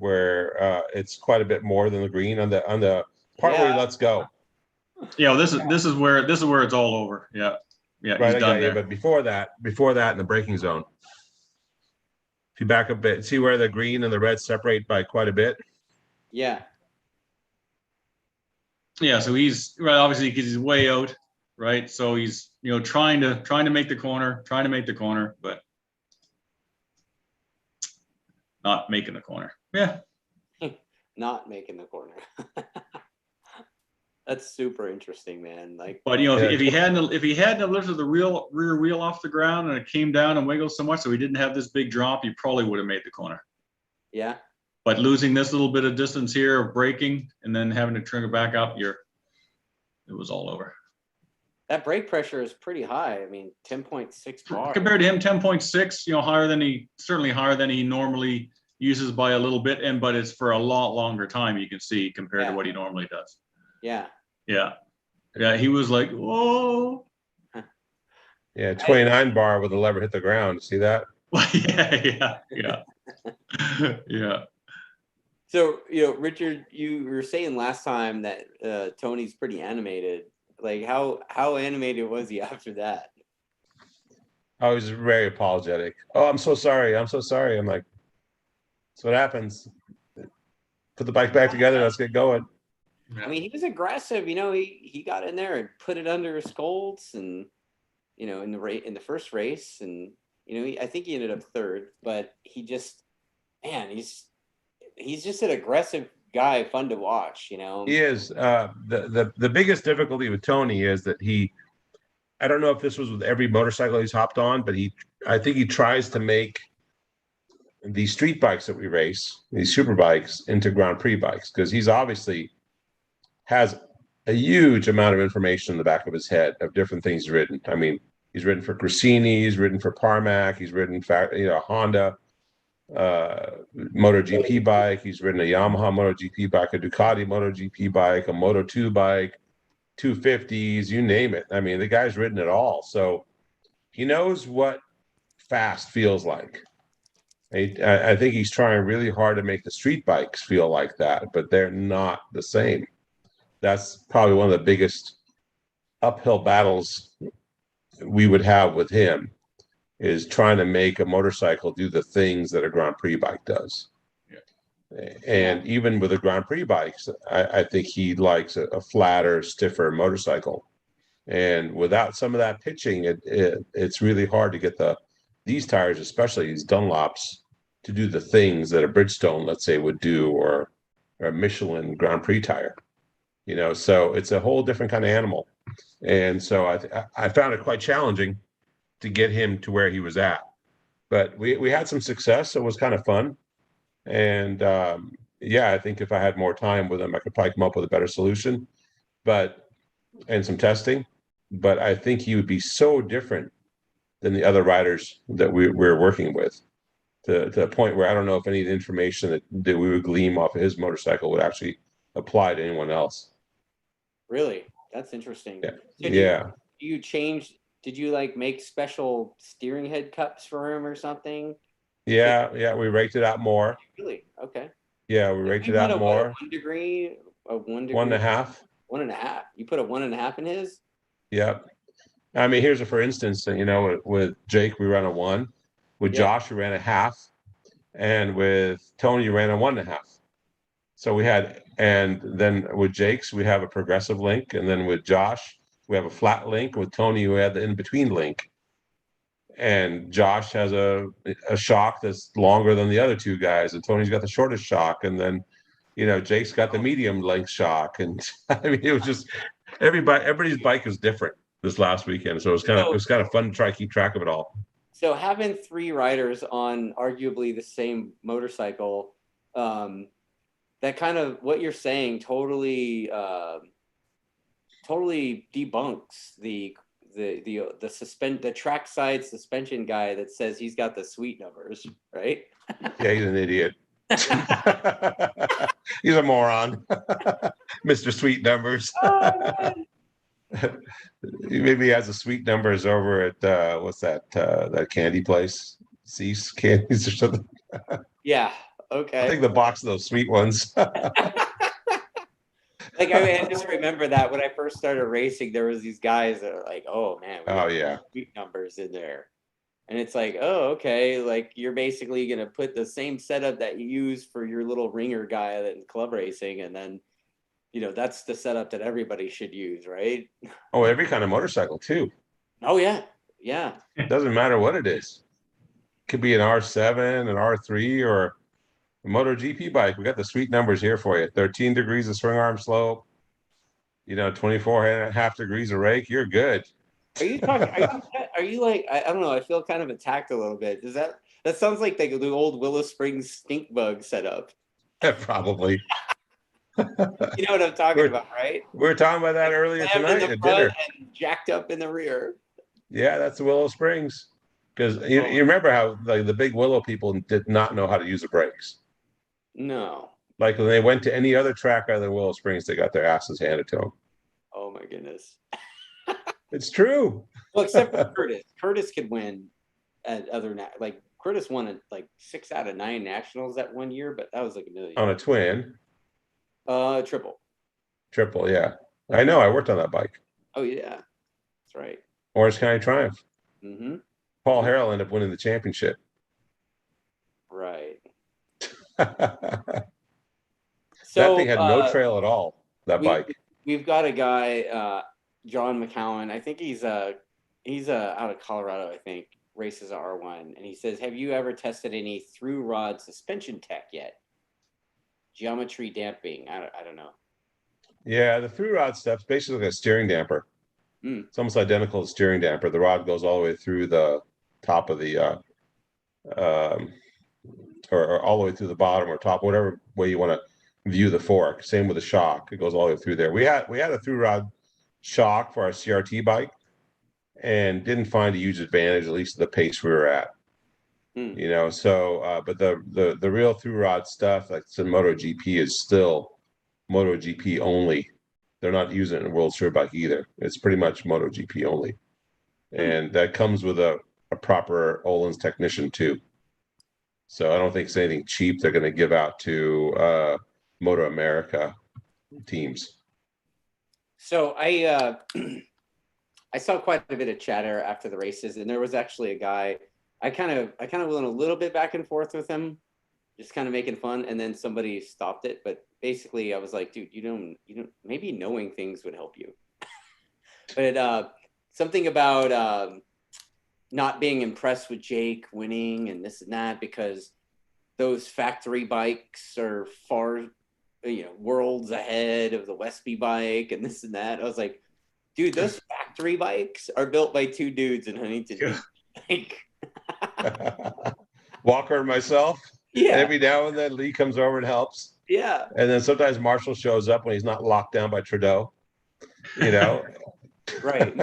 it's quite a bit more than the green on the part where he lets go. Yeah, well, this is where it's all over. Yeah. Yeah, right, he's done there. But before that in the braking zone. If you back a bit, see where the green and the red separate by quite a bit? Yeah. Yeah, so he's right, obviously because he's way out, right? So he's trying to make the corner, but not making the corner. Yeah. Not making the corner. That's super interesting, man. Like, but if he hadn't lifted the rear wheel off the ground and it came down and wiggled so much so he didn't have this big drop, he probably would have made the corner. Yeah. But losing this little bit of distance here of braking and then having to trim it back up, it was all over. That brake pressure is pretty high. I mean, 10.6 bar. Compared to him, 10.6, certainly higher than he normally uses by a little bit, but it's for a lot longer time, you can see, compared to what he normally does. Yeah. Yeah. Yeah, he was like, whoa. Yeah, 29 bar with the lever hit the ground. See that? Yeah. Yeah. So, Richard, you were saying last time that Tony's pretty animated. Like, how animated was he after that? I was very apologetic. Oh, I'm so sorry. I'm like, that's what happens. Put the bike back together. Let's get going. I mean, he was aggressive. He got in there and put it under his Scolds, and in the first race, and I think he ended up third. But he's just an aggressive guy, fun to watch. He is. The biggest difficulty with Tony is that I don't know if this was with every motorcycle he's hopped on, but I think he tries to make these street bikes that we race, these super bikes, into Grand Prix bikes, because he's obviously has a huge amount of information in the back of his head of different things he's ridden. I mean, he's ridden for Grissini, he's ridden for Parmac, he's ridden Honda MotoGP bike, he's ridden a Yamaha MotoGP bike, a Ducati MotoGP bike, a Moto2 bike, 250s, you name it. I mean, the guy's ridden it all. So he knows what fast feels like. I think he's trying really hard to make the street bikes feel like that, but they're not the same. That's probably one of the biggest uphill battles we would have with him, is trying to make a motorcycle do the things that a Grand Prix bike does. Yeah. And even with the Grand Prix bikes, I think he likes a flatter, stiffer motorcycle. And without some of that pitching, it's really hard to get these tires, especially these Dunlops, to do the things that a Bridgestone, let's say, would do, or a Michelin Grand Prix tire. So it's a whole different kind of animal. And so I found it quite challenging to get him to where he was at. But we had some success, so it was kind of fun. And I think if I had more time with him, I could probably come up with a better solution, and some testing. But I think he would be so different than the other riders that we're working with, to the point where I don't know if any of the information that we would glean off of his motorcycle would actually apply to anyone else. Really? That's interesting. Yeah. Did you make special steering head cups for him or something? Yeah, we raked it out more. Really? Okay. Yeah, we raked it out more. 1 degree? 1 degree? 1.5. 1.5. You put a 1.5 in his? Yeah. I mean, here's for instance, with Jake, we ran a 1. With Josh, we ran a 0.5. And with Tony, we ran a 1.5. So and then with Jake's, we have a progressive link. And then with Josh, we have a flat link. With Tony, we had the in-between link. And Josh has a shock that's longer than the other two guys. And Tony's got the shortest shock. And then, Jake's got the medium length shock. And I mean, it was just everybody's bike was different this last weekend. So it was kind of fun to try to keep track of it all. So having 3 riders on arguably the same motorcycle, that kind of what you're saying totally totally debunks the trackside suspension guy that says he's got the sweet numbers, right? Yeah, he's an idiot. He's a moron. Mr. Sweet Numbers. Maybe he has the sweet numbers over at what's that that candy place? Cease Candies or something. Yeah. I Okay. think the box of those sweet ones. Like I just remember that when I first started racing, there was these guys that are like, "Oh man, we got yeah. sweet numbers in there," and it's like, "Oh, okay." Like you're basically gonna put the same setup that you use for your little ringer guy in club racing, and then that's the setup that everybody should use, right? Oh, every kind of motorcycle too. Oh yeah, yeah. It doesn't matter what it is. It could be an R7, an R3, or a MotoGP bike. We got the sweet numbers here for you. 13 degrees of swing arm slope. 24.5 degrees of rake. You're good. Are you talking? Are you like? I don't know. I feel kind of attacked a little bit. Does that sounds like the old Willow Springs stink bug setup? Probably. You know what I'm talking about, right? We were talking about that earlier tonight at dinner. And jacked up in the rear. Yeah, that's the Willow Springs. Because you remember how like the big Willow people did not know how to use the brakes. No. Like when they went to any other track other than Willow Springs, they got their asses handed to them. Oh my goodness. It's true. Well, except for Curtis. Curtis could win at like Curtis won at like 6 out of 9 nationals that one year, but that was like a million. On a twin. Triple. Triple, yeah. I know. I worked on that bike. Oh yeah, that's right. Orange County Triumph. Mm-hmm. Paul Harrell ended up winning the championship. Right. So that thing had no trail at all. That bike. We've got a guy, John McCowan. I think he's out of Colorado. I think races R1, and he says, "Have you ever tested any through rod suspension tech yet? Geometry damping? I don't know." Yeah, the through rod stuff's basically like a steering damper. It's almost identical to steering damper. The rod goes all the way through the top of the or all the way through the bottom or top, whatever way you want to view the fork. Same with the shock. It goes all the way through there. We had a through rod shock for our CRT bike and didn't find a huge advantage, at least at the pace we were at. But the real through rod stuff, like some MotoGP, is still MotoGP only. They're not using it in World Superbike either. It's pretty much MotoGP only. And that comes with a proper Öhlins technician too. So I don't think it's anything cheap they're going to give out to Moto America teams. So I saw quite a bit of chatter after the races, and there was actually a guy. I kind of went a little bit back and forth with him, just kind of making fun, and then somebody stopped it. But basically, I was like, dude, you don't maybe knowing things would help you. But something about not being impressed with Jake winning and this and that because those factory bikes are far, worlds ahead of the Westby bike and this and that. I was like, dude, those factory bikes are built by 2 dudes in Huntington Beach. Walker and myself. Yeah. Every now and then Lee comes over and helps. Yeah. And then sometimes Marshall shows up when he's not locked down by Trudeau. Right.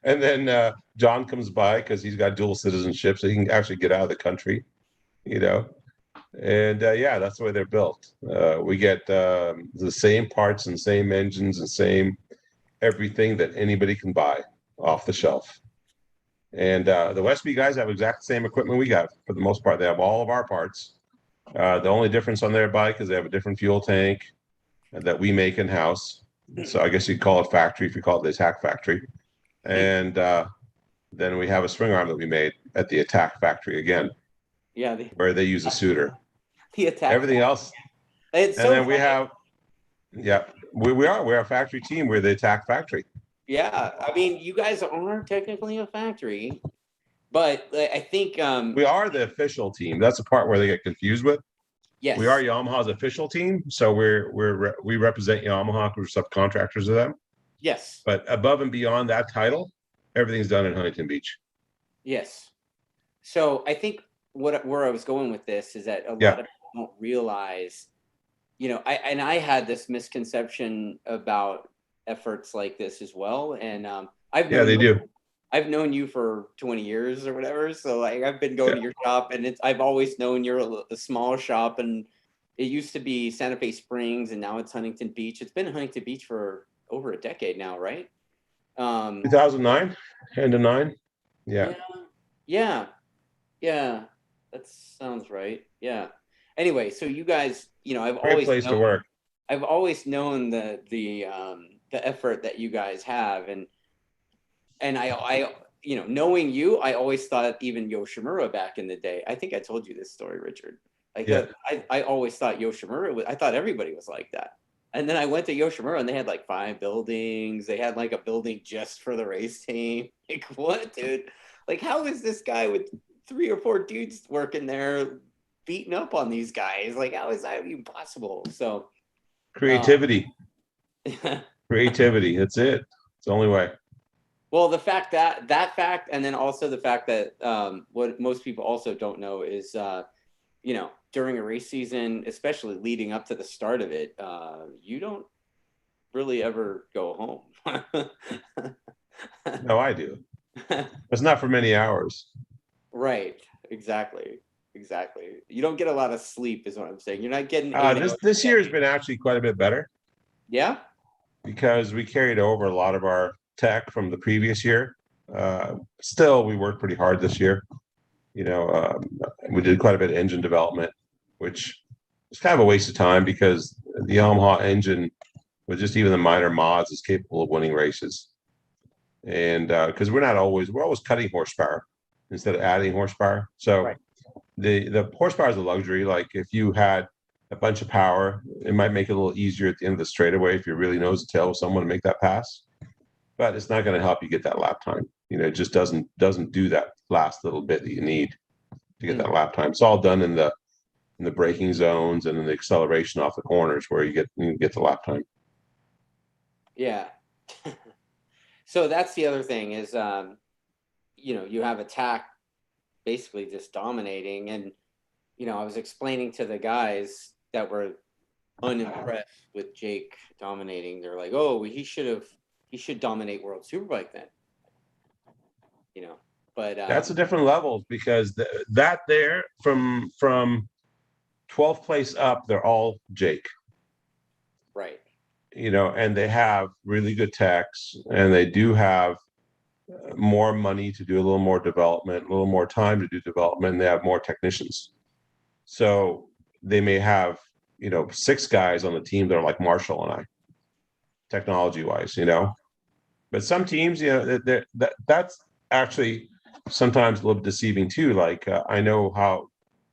And then John comes by because he's got dual citizenship, so he can actually get out of the country, And that's the way they're built. We get the same parts and same engines and same everything that anybody can buy off the shelf. And the Westby guys have exact same equipment we got for the most part. They have all of our parts. The only difference on their bike is they have a different fuel tank that we make in-house. So I guess you'd call it factory if you call it the Attack Factory. And then we have a swing arm that we made at the Attack Factory again. Yeah. Where they use a suitor. The Attack. Everything else. And then we have, we're a factory team. We're the Attack Factory. Yeah. I mean, you guys are technically a factory, but I think we are the official team. That's the part where they get confused with. Yes. We are Yamaha's official team. So we represent Yamaha because we're subcontractors of them. Yes. But above and beyond that title, everything's done in Huntington Beach. Yes. So I think where I was going with this is that a Yeah. lot of people don't realize, I had this misconception about efforts like this as well. And I've known you for 20 years or whatever. So like I've been going to your shop, and I've always known you're a small shop, and it used to be Santa Fe Springs, and now it's Huntington Beach. It's been Huntington Beach for over a decade now, right? 2009, end of 9. Yeah. Yeah, that sounds right. Yeah. Anyway, so you guys, Great place to work. I've always known the effort that you guys have, and I knowing you, I always thought even Yoshimura back in the day. I think I told you this story, Richard. I always thought Yoshimura I thought everybody was like that. And then I went to Yoshimura, and they had like 5 buildings. They had like a building just for the race team. Like, what, dude? Like, how is this guy with 3 or 4 dudes working there beating up on these guys? Like, how is that even possible? So creativity. Creativity. That's it. It's the only way. Well, the fact that fact, and then also the fact that what most people also don't know is, during a race season, especially leading up to the start of it, you don't really ever go home. No, I do. It's not for many hours. Right. Exactly. You don't get a lot of sleep, is what I'm saying. You're not getting this year has been actually quite a bit better. Yeah. Because we carried over a lot of our tech from the previous year. Still, we worked pretty hard this year. We did quite a bit of engine development, which was kind of a waste of time because the Yamaha engine with just even the minor mods is capable of winning races. And because we're always cutting horsepower instead of adding horsepower. So right. The horsepower is a luxury. Like if you had a bunch of power, it might make it a little easier at the end of the straightaway if you really nose to tail with someone to make that pass. But it's not going to help you get that lap time. It just doesn't do that last little bit that you need to get that lap time. It's all done in the braking zones and in the acceleration off the corners where you get the lap time. Yeah. So that's the other thing is, you have attack basically just dominating. And, I was explaining to the guys that were unimpressed with Jake dominating. They're like, oh, he should dominate World Superbike then. But that's a different level because that there from 12th place up, they're all Jake. Right. And they have really good techs, and they do have more money to do a little more development, a little more time to do development, and they have more technicians. So they may have, 6 guys on the team that are like Marshall and I, technology-wise, But some teams, that's actually sometimes a little deceiving too. Like I know how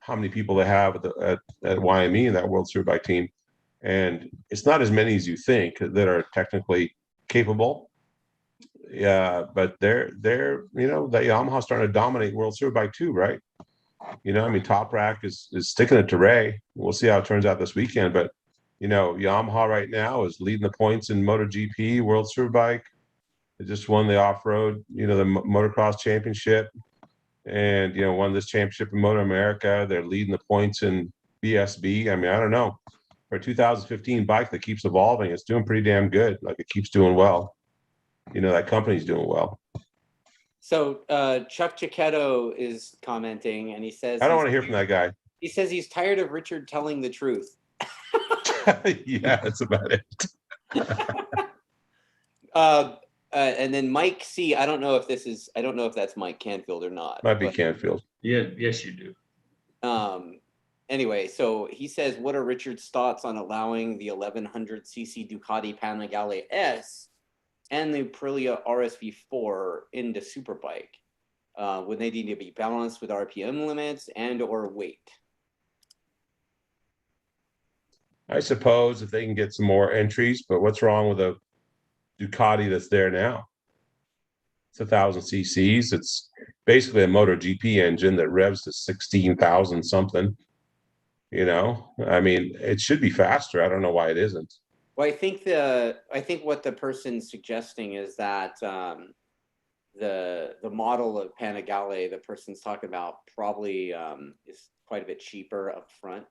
many people they have at YME in that World Superbike team, and it's not as many as you think that are technically capable. Yeah, but they're the Yamaha starting to dominate World Superbike too, right? Top Rack is sticking it to Ray. We'll see how it turns out this weekend, but Yamaha right now is leading the points in MotoGP, World Superbike. They just won the off-road, the motocross championship, and won this championship in Moto America. They're leading the points in BSB. I don't know, for a 2015 bike that keeps evolving, it's doing pretty damn good. Like it keeps doing well. That company's doing well. So Chuck Chiquetto is commenting, and he says I don't want to hear from that guy. He says he's tired of Richard telling the truth. Yeah, that's about it. And then Mike C. I don't know if that's Mike Canfield or not. Might be Canfield. Yeah, yes, you do. Anyway, so he says, what are Richard's thoughts on allowing the 1100cc Ducati Panigale S and the Aprilia RSV4 into Superbike? Would they need to be balanced with RPM limits and or weight? I suppose if they can get some more entries, but what's wrong with a Ducati that's there now? It's 1,000 cc's. It's basically a MotoGP engine that revs to 16,000 something. It should be faster. I don't know why it isn't. Well, I think what the person's suggesting is that the model of Panigale the person's talking about probably is quite a bit cheaper up front,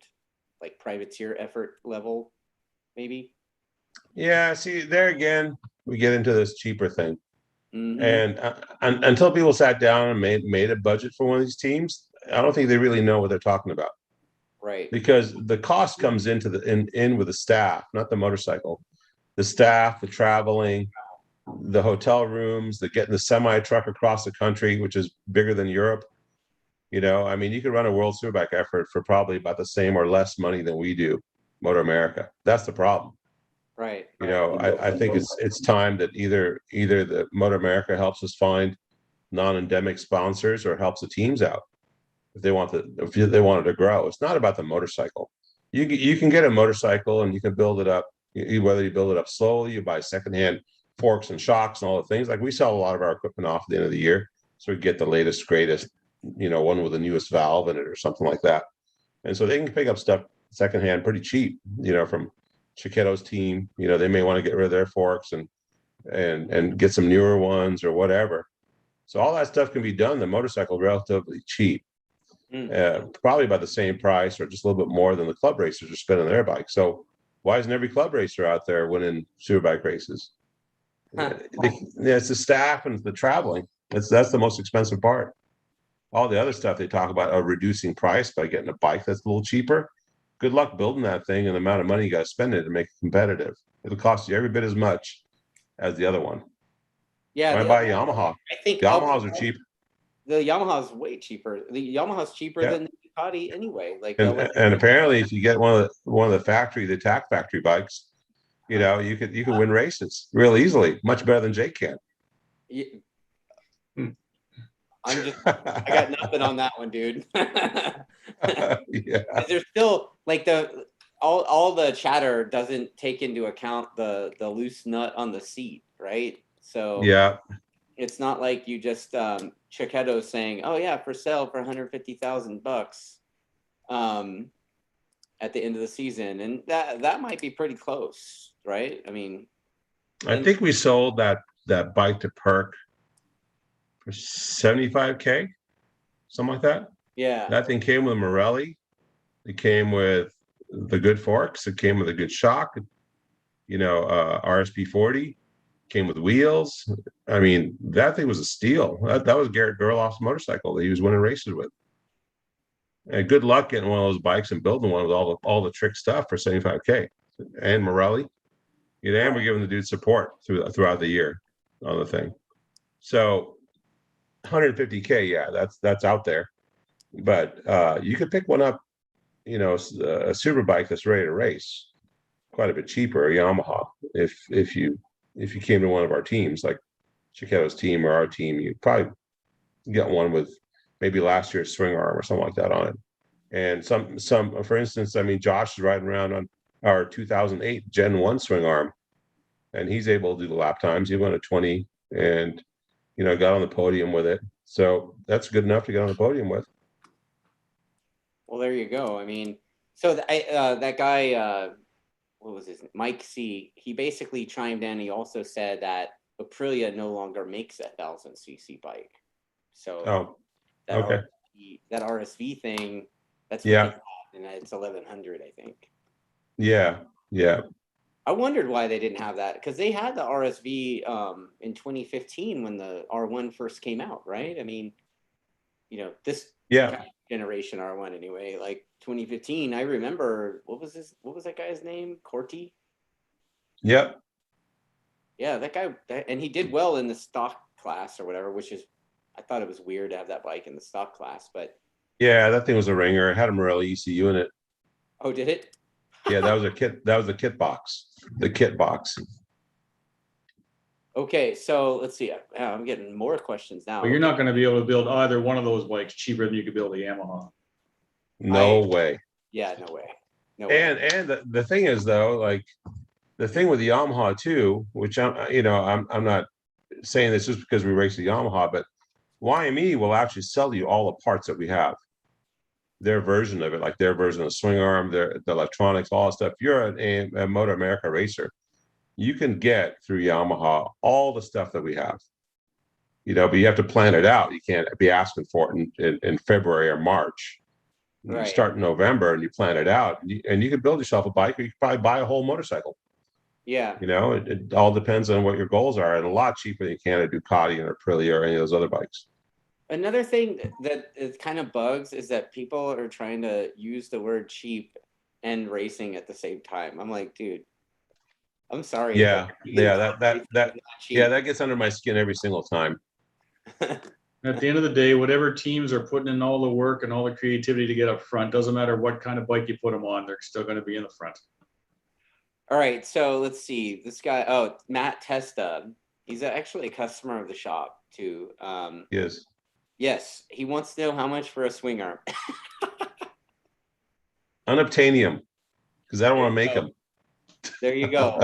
like privateer effort level, maybe. Yeah, see, there again, we get into this cheaper thing. Mm-hmm. And until people sat down and made a budget for one of these teams, I don't think they really know what they're talking about. Right. Because the cost comes into in with the staff, not the motorcycle. The staff, the traveling, the hotel rooms, the getting the semi truck across the country, which is bigger than Europe. You know, I mean, you could run a World Superbike effort for probably about the same or less money than we do, Motor America. That's the problem. Right. You know, I think it's time that either the Motor America helps us find non-endemic sponsors or helps the teams out if they want it to grow. It's not about the motorcycle. You can get a motorcycle and you can build it up. Whether you build it up slowly, you buy secondhand forks and shocks and all the things. Like we sell a lot of our equipment off at the end of the year, so we get the latest, greatest, you know, one with the newest valve in it or something like that. And so they can pick up stuff secondhand pretty cheap, you know, from Chiquetto's team. You know, they may want to get rid of their forks and get some newer ones or whatever. So all that stuff can be done. The motorcycle relatively cheap, probably about the same price or just a little bit more than the club racers are spending their bike. So why isn't every club racer out there winning Superbike races? It's the staff and the traveling. That's the most expensive part. All the other stuff they talk about are reducing price by getting a bike that's a little cheaper. Good luck building that thing and the amount of money you got to spend it to make it competitive. It'll cost you every bit as much as the other one. Yeah. Why buy a Yamaha? I think Yamahas are cheap. The Yamaha's way cheaper. The Yamaha's cheaper than the Ducati anyway. Like, and apparently, if you get one of the TAC factory bikes, you know, you could win races real easily, much better than Jake can. Yeah. I got nothing on that one, dude. Yeah. There's still like all the chatter doesn't take into account the loose nut on the seat, right? So yeah, it's not like you just Chiquetto saying, "Oh yeah, for sale for $150,000 at the end of the season," and that might be pretty close, right? I mean, I think we sold that bike to Perk for $75K, something like that. Yeah, that thing came with Morelli. It came with the good forks. It came with a good shock. You know, RSP 40. Came with wheels. I mean, that thing was a steal. That was Garrett Gerloff's motorcycle that he was winning races with. And good luck getting one of those bikes and building one with all the trick stuff for $75K. And Morelli, you know, and we're giving the dude support throughout the year on the thing. So $150K, yeah, that's out there. But you could pick one up, you know, a super bike that's ready to race, quite a bit cheaper, a Yamaha, if you came to one of our teams, like Chiquetto's team or our team, you'd probably get one with maybe last year's swing arm or something like that on it. And some, for instance, I mean, Josh is riding around on our 2008 Gen 1 swing arm, and he's able to do the lap times. He won a 20 and, you know, got on the podium with it. So that's good enough to get on the podium with. Well, there you go. I mean, so that guy, what was his name? Mike C. He basically chimed in. He also said that Aprilia no longer makes a 1,000cc bike. So that RSV thing, that's what and it's 1,100, I think. Yeah. I wondered why they didn't have that, because they had the RSV in 2015 when the R1 first came out, right? I mean, you know, this generation R1 anyway, like 2015. I remember what was that guy's name? Corti? Yep. Yeah, that guy, and he did well in the stock class or whatever, which is, I thought it was weird to have that bike in the stock class, but yeah, that thing was a ringer. It had a Morelli ECU in it. Oh, did it? Yeah, that was a kit. That was the kit box. The kit box. Okay, so let's see. I'm getting more questions now. But you're not going to be able to build either one of those bikes cheaper than you could build a Yamaha. No way. Yeah, no way. And the thing is though, like the thing with the Yamaha too, which I'm not saying this just because we race the Yamaha, but YME will actually sell you all the parts that we have. Their version of it, like their version of the swing arm, the electronics, all that stuff. If you're a Motor America racer, you can get through Yamaha all the stuff that we have. but you have to plan it out. You can't be asking for it in February or March. You Right. start in November and you plan it out, and you can build yourself a bike, or you can probably buy a whole motorcycle. Yeah. It all depends on what your goals are, and a lot cheaper than you can a Ducati or Aprilia or any of those other bikes. Another thing that it kind of bugs is that people are trying to use the word cheap and racing at the same time. I'm like, dude, I'm sorry. Yeah, But that gets under my skin every single time. At the end of the day, whatever teams are putting in all the work and all the creativity to get up front, doesn't matter what kind of bike you put them on, they're still going to be in the front. All right, so let's see. This guy, Matt Testa, he's actually a customer of the shop too. Yes. Yes, he wants to know how much for a swing arm. Unobtainium, because I don't want to make them. There you go.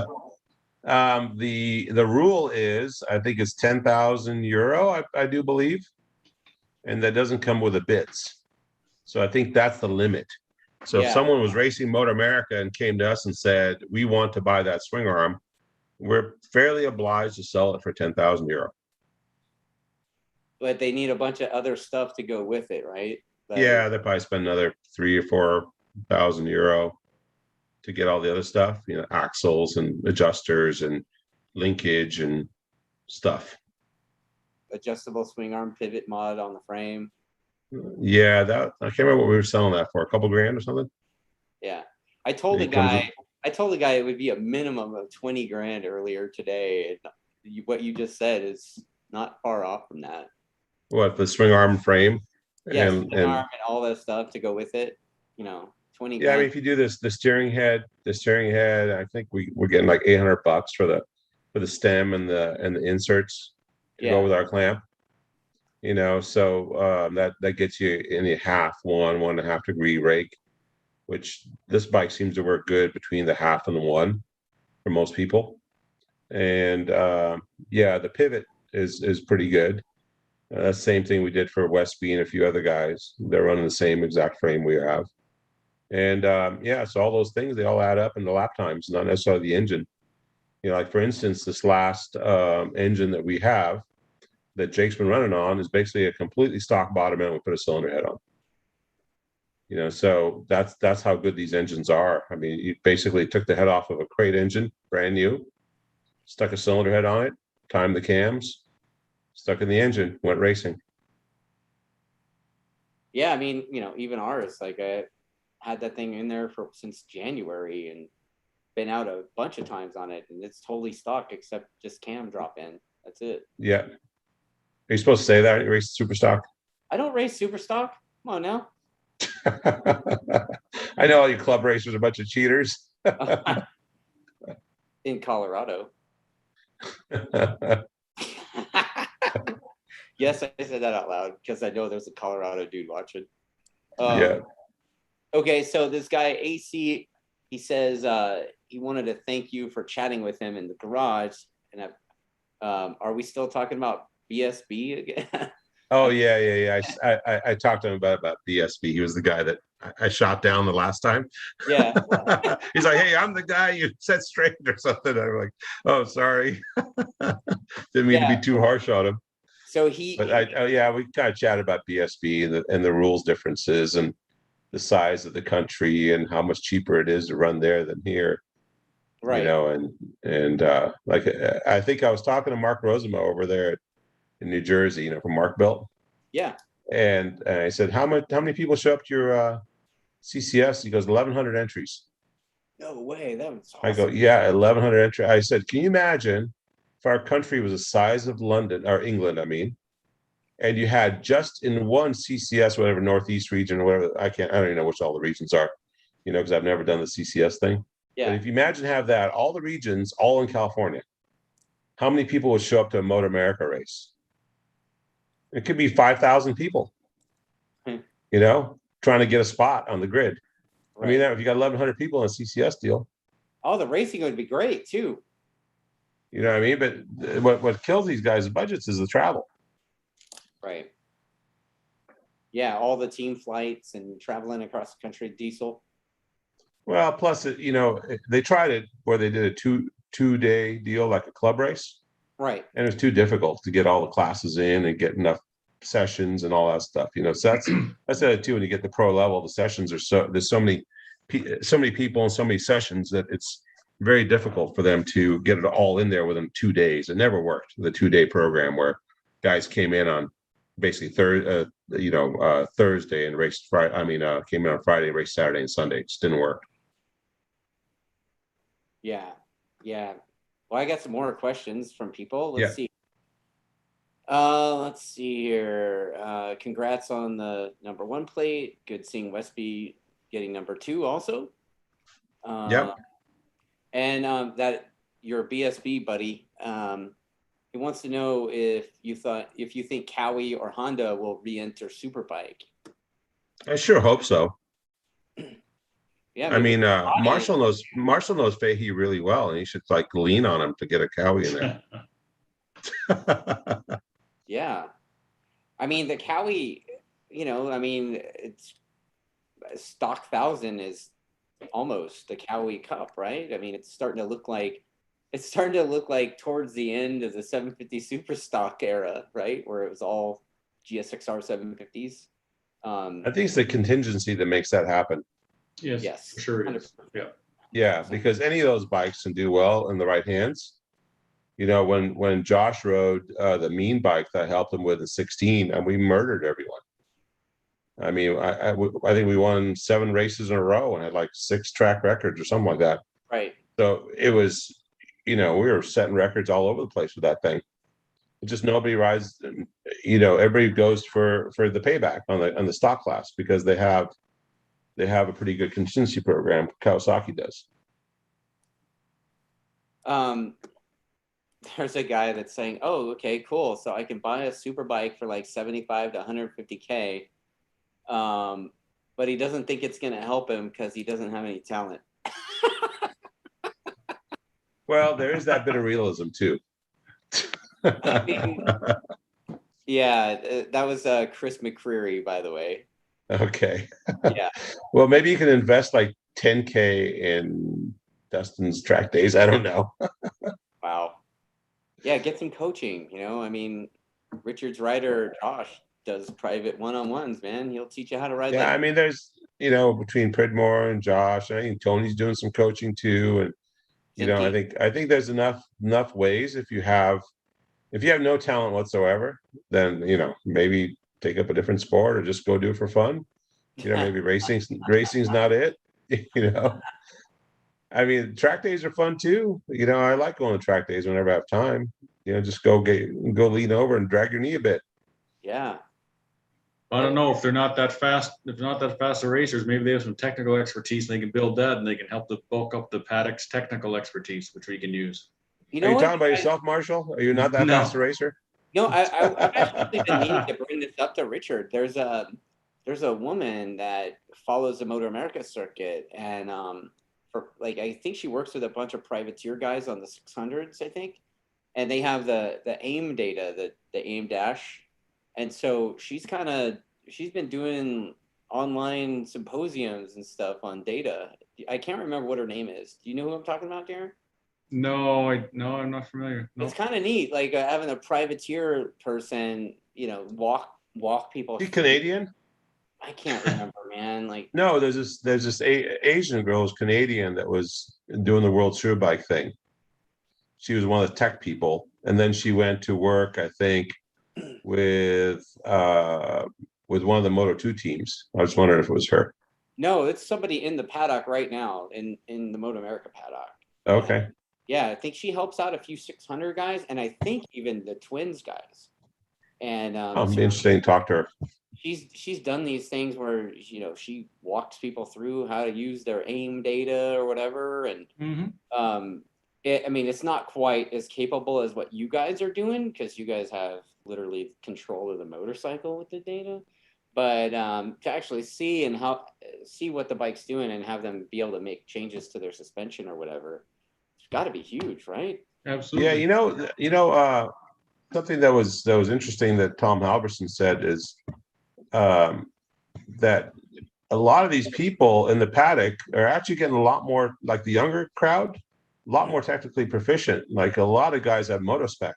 The rule is, I think it's 10,000 euro, I do believe, and that doesn't come with the bits. So I think that's the limit. So if someone was racing Motor America and came to us and said, we want to buy that swing arm, we're fairly obliged to sell it for 10,000 euro. But they need a bunch of other stuff to go with it, right? Yeah, they probably spend another 3,000 or 4,000 euro to get all the other stuff, axles and adjusters and linkage and stuff. Adjustable swing arm pivot mod on the frame. Yeah, I can't remember what we were selling that for, a couple grand or something. Yeah, I told the guy it would be a minimum of 20 grand earlier today. And what you just said is not far off from that. What, the swing arm frame? Yeah, swing arm and all that stuff to go with it. 20 Yeah, I mean, if you do the steering head, I think we're getting like $800 for the stem and the inserts to go with our clamp. So that gets you in the 1.5 degree rake, which this bike seems to work good between the 0.5 and the 1 for most people. And the pivot is pretty good. That's the same thing we did for Westby and a few other guys. They're running the same exact frame we have. And so all those things, they all add up in the lap times, not necessarily the engine. Like for instance, this last engine that we have that Jake's been running on is basically a completely stock bottom end. We put a cylinder head on. So that's how good these engines are. I mean, you basically took the head off of a crate engine, brand new, stuck a cylinder head on it, timed the cams, stuck in the engine, went racing. Yeah, I mean, even ours, like I had that thing in there since January and been out a bunch of times on it, and it's totally stock except just cam drop in. That's it. Yeah. Are you supposed to say that? You race super stock? I don't race super stock. Come on now. I know all you club racers are a bunch of cheaters. In Colorado. Yes, I said that out loud because I know there's a Colorado dude watching. Okay, so this guy AC, he says he wanted to thank you for chatting with him in the garage. And are we still talking about BSB again? Oh yeah. I talked to him about BSB. He was the guy that I shot down the last time. Yeah. He's like, hey, I'm the guy you set straight or something. I'm like, oh, sorry. Didn't mean to be too harsh on him. So we kind of chatted about BSB and the rules differences and the size of the country and how much cheaper it is to run there than here. Right. And like I think I was talking to Mark Rosemo over there in New Jersey, from Mark Belt. Yeah. And I said, how many people show up to your CCS? He goes, 1,100 entries. No way. That was awesome. I go, yeah, 1,100 entries. I said, can you imagine if our country was the size of London or England, I mean, and you had just in one CCS, whatever, Northeast region or whatever, I don't even know which all the regions are, because I've never done the CCS thing. Yeah. But if you imagine have that, all the regions, all in California, how many people would show up to a Motor America race? It could be 5,000 people, trying to get a spot on the grid. Right. I mean, if you got 1,100 people in a CCS deal. Oh, the racing would be great too. You know what I mean? But what kills these guys' budgets is the travel. Right. Yeah, all the team flights and traveling across the country, diesel. Well, plus, they tried it where they did a two-day deal like a club race. Right. And it was too difficult to get all the classes in and get enough sessions and all that stuff. So that's it too. When you get the pro level, the sessions are there's so many people and so many sessions that it's very difficult for them to get it all in there within 2 days. It never worked. The 2-day program where guys came in on basically Thursday and raced Friday. Came in on Friday, raced Saturday and Sunday. It just didn't work. Yeah. Well, I got some more questions from people. Let's see. Let's see here. Congrats on the #1 plate. Good seeing Westby getting #2 also. Yep. And that your BSB buddy, he wants to know if you think Cowie or Honda will re-enter Superbike. I sure hope so. Yeah, Marshall knows Fahey really well, and he should lean on him to get a Cowie in there. Yeah, the Cowie, it's stock 1,000 is almost the Cowie Cup, right? It's starting to look like towards the end of the 750 Super Stock era, right, where it was all GSXR 750s. I think it's the contingency that makes that happen. Yes, for sure it is. Yeah, because any of those bikes can do well in the right hands. When Josh rode the mean bike that I helped him with the 16, and we murdered everyone. I think we won 7 races in a row and had 6 track records or something like that. Right. So it was, we were setting records all over the place with that thing. It just nobody rides. Everybody goes for the payback on the stock class because they have a pretty good contingency program. Kawasaki does. There's a guy that's saying, "Oh, okay, cool. So I can buy a Superbike for 75 to 150K." But he doesn't think it's going to help him because he doesn't have any talent. Well, there is that bit of realism too. Yeah, that was Chris McCreary, by the way. Okay. Yeah. Well, maybe you can invest $10K in Dustin's TrackDaz. I don't know. Wow. Yeah, get some coaching. Richard's rider Josh does private one-on-ones, man. He'll teach you how to ride. Yeah, there's between Pridmore and Josh, I think Tony's doing some coaching too, and I think there's enough ways. If you have no talent whatsoever, then maybe take up a different sport or just go do it for fun. Maybe racing's not it. Track days are fun too. I like going to track days whenever I have time. Just go lean over and drag your knee a bit. Yeah. I don't know if they're not that fast. If they're not that fast, the racers, maybe they have some technical expertise and they can build that and they can help to bulk up the paddock's technical expertise, which we can use. Are you talking about yourself, Marshall? Are you not that fast a racer? No, I've actually been meaning to bring this up to Richard. There's a woman that follows the Motor America circuit, and I think she works with a bunch of privateer guys on the 600s, I think, and they have the AIM data, the AIM dash, and so she's been doing online symposiums and stuff on data. I can't remember what her name is. Do you know who I'm talking about, Darren? No, I'm not familiar. No. It's kind of neat, having a privateer person, walk people. Is she Canadian? I can't remember, man. No, there's this Asian girl who's Canadian that was doing the World Superbike thing. She was one of the tech people, and then she went to work, I think, with one of the Moto2 teams. I was wondering if it was her. No, it's somebody in the paddock right now in the Moto America paddock. Okay. Yeah, I think she helps out a few 600 guys, and I think even the Twins guys. And it'd be interesting to talk to her. She's done these things where she walks people through how to use their AIM data or whatever, and it's not quite as capable as what you guys are doing because you guys have literally control of the motorcycle with the data. But to actually see what the bike's doing and have them be able to make changes to their suspension or whatever, it's got to be huge, right? Absolutely. Yeah, something that was interesting that Tom Halverson said is that a lot of these people in the paddock are actually getting a lot more, like the younger crowd, a lot more technically proficient. Like a lot of guys have motospec.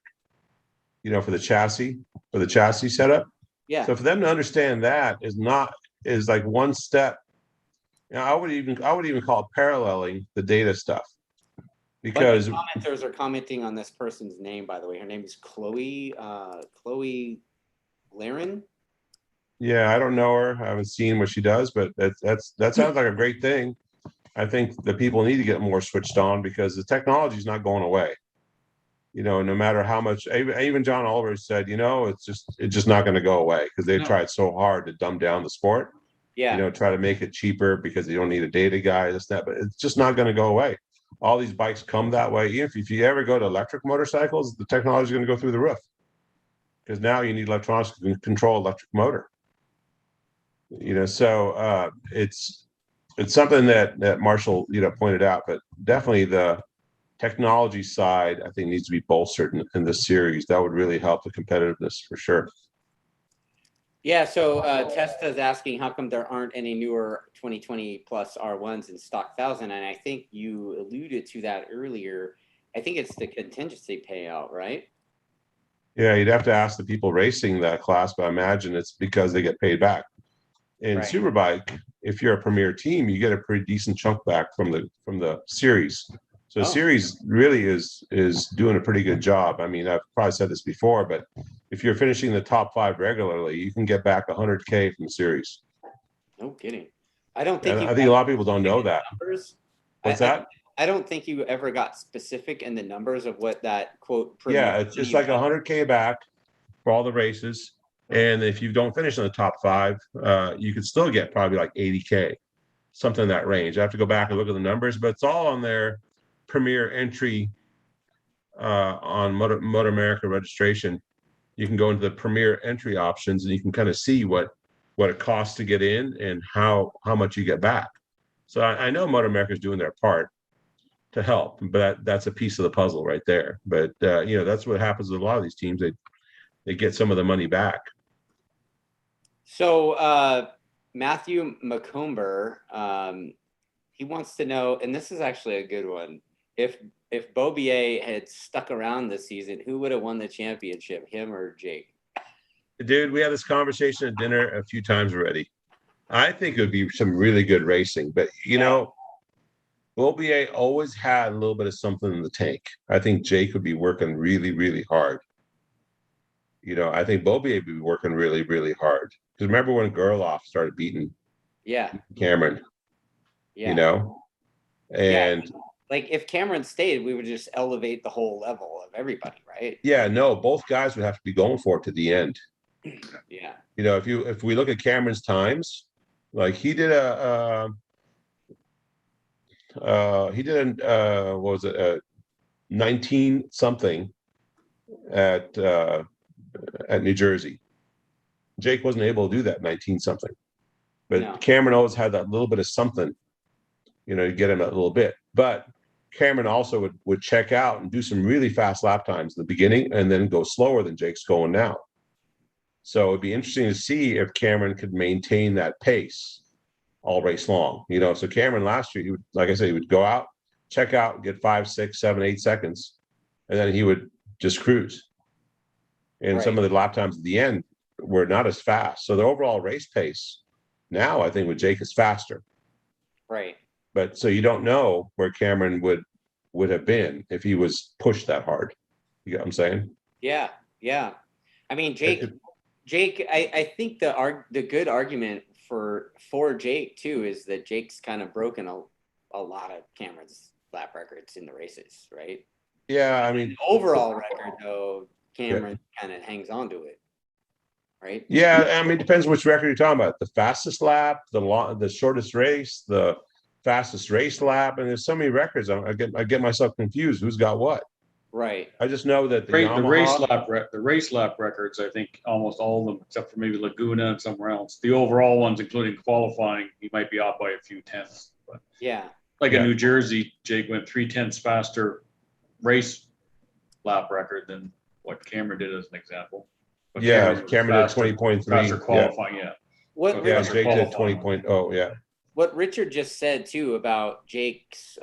for the chassis setup. Yeah. So for them to understand that is like one step. I would even call it paralleling the data stuff, because commenters are commenting on this person's name, by the way. Her name is Chloe Laren. Yeah, I don't know her. I haven't seen what she does, but that sounds like a great thing. I think the people need to get more switched on, because the technology is not going away. No matter how much, even John Oliver said, it's just not going to go away, because they've tried so hard to dumb down the sport. Yeah. Try to make it cheaper because you don't need a data guy, this, that, but it's just not going to go away. All these bikes come that way. Even if you ever go to electric motorcycles, the technology is going to go through the roof, because now you need electronics to control electric motor. So it's something that Marshall pointed out, but definitely the technology side, I think, needs to be bolstered in this series. That would really help the competitiveness for sure. Yeah, so Testa's asking how come there aren't any newer 2020 plus R1s in stock 1,000, and I think you alluded to that earlier. I think it's the contingency payout, right? Yeah, you'd have to ask the people racing that class, but I imagine it's because they get paid back. In Superbike, if you're a premier team, you get a pretty decent chunk back from the series. So the series really is doing a pretty good job. I mean, I've probably said this before, but if you're finishing the top 5 regularly, you can get back $100K from the series. No kidding. I think a lot of people don't know that. Numbers. What's that? I don't think you ever got specific in the numbers of what that quote. Yeah, it's like $100K back for all the races, and if you don't finish in the top 5, you could still get probably like $80K, something in that range. I have to go back and look at the numbers, but it's all on their premier entry on Motor America registration. You can go into the premier entry options, and you can kind of see what it costs to get in and how much you get back. So I know Motor America is doing their part to help, but that's a piece of the puzzle right there. But that's what happens with a lot of these teams. They get some of the money back. So Matthew McComber, he wants to know, and this is actually a good one. If Beaubier had stuck around this season, who would have won the championship, him or Jake? Dude, we had this conversation at dinner a few times already. I think it would be some really good racing, but Beaubier always had a little bit of something in the tank. I think Jake would be working really, really hard. I think Beaubier would be working really, really hard. Because remember when Gerloff started beating Cameron? Yeah. And like if Cameron stayed, we would just elevate the whole level of everybody, right? Yeah, no, both guys would have to be going for it to the end. Yeah. If we look at Cameron's times, like he did a 19 something at New Jersey. Jake wasn't able to do that 19 something, but Cameron always had that little bit of something, to get him a little bit. But Cameron also would check out and do some really fast lap times in the beginning and then go slower than Jake's going now. So it'd be interesting to see if Cameron could maintain that pace all race long. So Cameron last year, like I said, he would go out, check out, get 5, 6, 7, 8 seconds, and then he would just cruise. And some of the lap times at the end were not as fast. So the overall race pace now, I think, with Jake is faster. Right. But so you don't know where Cameron would have been if he was pushed that hard. You get what I'm saying? Yeah. I mean, Jake, I think the good argument for Jake too is that Jake's kind of broken a lot of Cameron's lap records in the races, right? Yeah, I mean, the overall record though, Cameron kind of hangs on to it, right? Yeah, I mean, it depends which record you're talking about. The fastest lap, the shortest race, the fastest race lap, and there's so many records. I get myself confused. Who's got what? Right. I just know that the race lap records, I think almost all of them, except for maybe Laguna and somewhere else. The overall ones, including qualifying, he might be off by a few tenths. But in New Jersey, Jake went 3/10 faster race lap record than what Cameron did as an example. But Cameron did 20.3 faster qualifying. Jake did 20.0. What Richard just said too about Jake's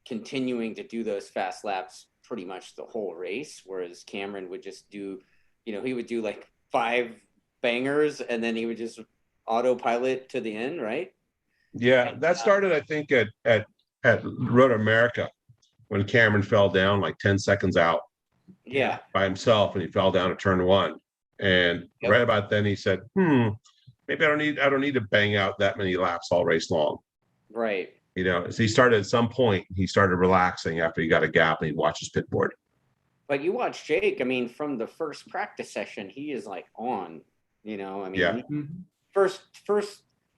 continuing to do those fast laps pretty much the whole race, whereas Cameron would just do, he would do like 5 bangers and then he would just autopilot to the end, right? Yeah, that started, I think, at Road America when Cameron fell down like 10 seconds out. Yeah. By himself, and he fell down at turn 1. And right about then he said, maybe I don't need to bang out that many laps all race long. Right. So he started at some point, he started relaxing after he got a gap and he watched his pit board. But you watch Jake, I mean, from the first practice session, he is like on, I mean,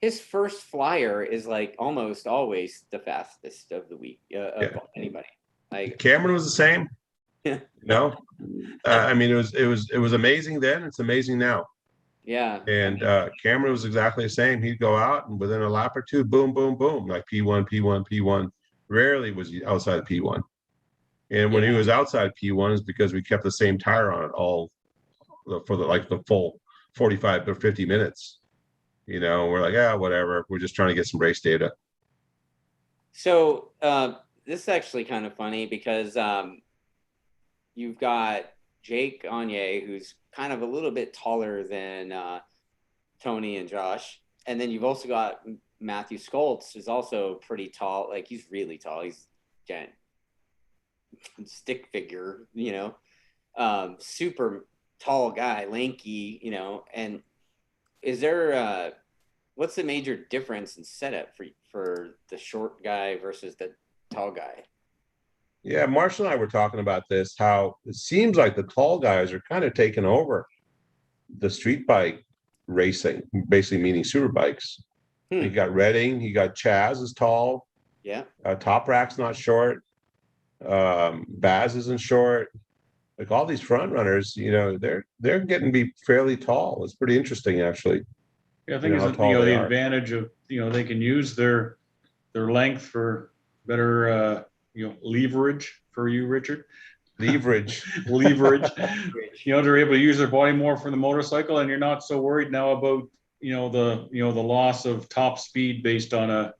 his first flyer is like almost always the fastest of the week of anybody. Like Cameron was the same. Yeah. I mean, it was amazing then. It's amazing now. Yeah. And Cameron was exactly the same. He'd go out and within a lap or two, boom, boom, boom, like P1, P1, P1. Rarely was he outside P1. And when he was outside P1 is because we kept the same tire on it all for the full 45 or 50 minutes. We're like, whatever. We're just trying to get some race data. So this is actually kind of funny because you've got Jake Gagne, who's kind of a little bit taller than Toni and Josh. And then you've also got Matthew Skoltz, who's also pretty tall. Like, he's really tall. He's stick figure, super tall guy, lanky, and is there what's the major difference in setup for the short guy versus the tall guy? Yeah, Marshall and I were talking about this, how it seems like the tall guys are kind of taking over the street bike racing, basically meaning superbikes. You got Redding, you got Chaz is tall. Yeah. Top Rack's not short. Baz isn't short. Like all these front runners, they're getting to be fairly tall. It's pretty interesting, actually. Yeah, I think it's the advantage of they can use their length for better leverage for you, Richard. Leverage. They're able to use their body more for the motorcycle, and you're not so worried now about the loss of top speed based on a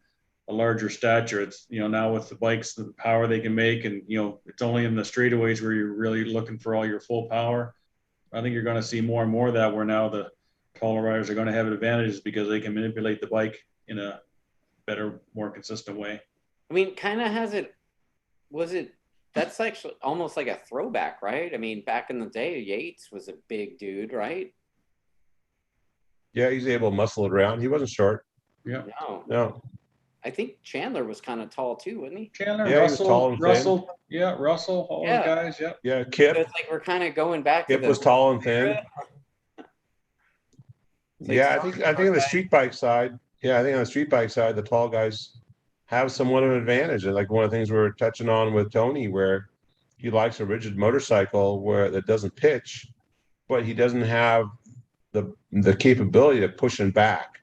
larger stature. It's now with the bikes, the power they can make, and it's only in the straightaways where you're really looking for all your full power. I think you're going to see more and more of that, where now the taller riders are going to have advantages because they can manipulate the bike in a better, more consistent way. I mean, kind of that's actually almost like a throwback, right? I mean, back in the day, Yates was a big dude, right? Yeah, he's able to muscle it around. He wasn't short. Yeah. No. I think Chandler was kind of tall too, wasn't he? Chandler, yeah, Russell, he was tall and Russell, thin. yeah, Russell, all those guys, yeah. Yeah, Kip. So it's like we're kind of going back Kip to was tall and thin. Yeah, I think on the street bike side, the tall guys have somewhat of an advantage. And like one of the things we were touching on with Toni, where he likes a rigid motorcycle that doesn't pitch, but he doesn't have the capability of pushing back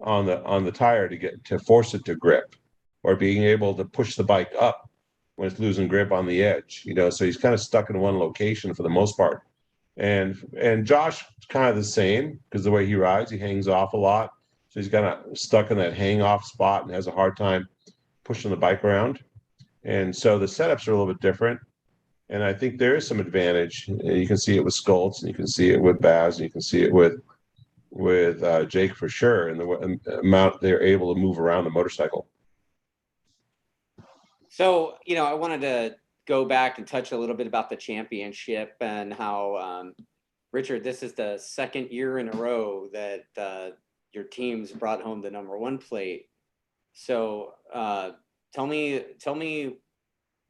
on the tire to force it to grip, or being able to push the bike up when it's losing grip on the edge. So he's kind of stuck in one location for the most part. And Josh is kind of the same, because the way he rides, he hangs off a lot. So he's kind of stuck in that hang off spot and has a hard time pushing the bike around. And so the setups are a little bit different. And I think there is some advantage. You can see it with Skoltz, and you can see it with Baz, and you can see it with Jake for sure, and the amount they're able to move around the motorcycle. So, I wanted to go back and touch a little bit about the championship and how, Richard, this is the second year in a row that your team's brought home the #1 plate. So tell me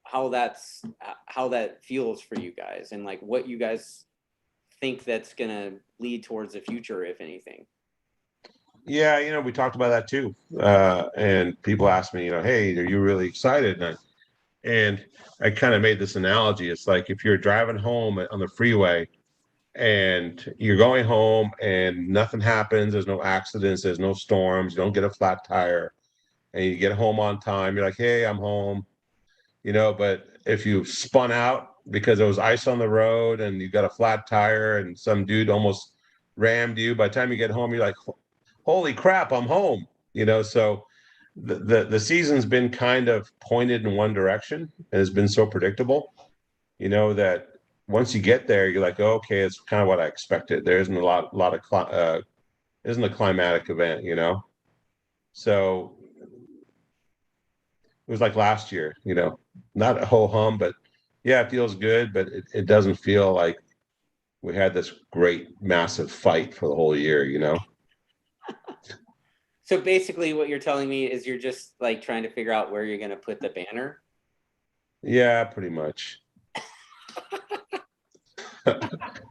how that feels for you guys, and like what you guys think that's going to lead towards the future, if anything. Yeah, we talked about that too. And people ask me, hey, are you really excited? And I kind of made this analogy. It's like if you're driving home on the freeway and you're going home and nothing happens, there's no accidents, there's no storms, you don't get a flat tire, and you get home on time, you're like, hey, I'm home. But if you spun out because there was ice on the road and you got a flat tire and some dude almost rammed you, by the time you get home, you're like, holy crap, I'm home. So the season's been kind of pointed in one direction, and it's been so predictable. you know, that once you get there, you're like, oh, okay, it's kind of what I expected. There isn't a lot of isn't a climatic event, you know. So it was like last year, you know, not a whole hum, but yeah, it feels good, but it doesn't feel like we had this great massive fight for the whole year, you know. So basically what you're telling me is you're just like trying to figure out where you're going to put the banner. Yeah, pretty much.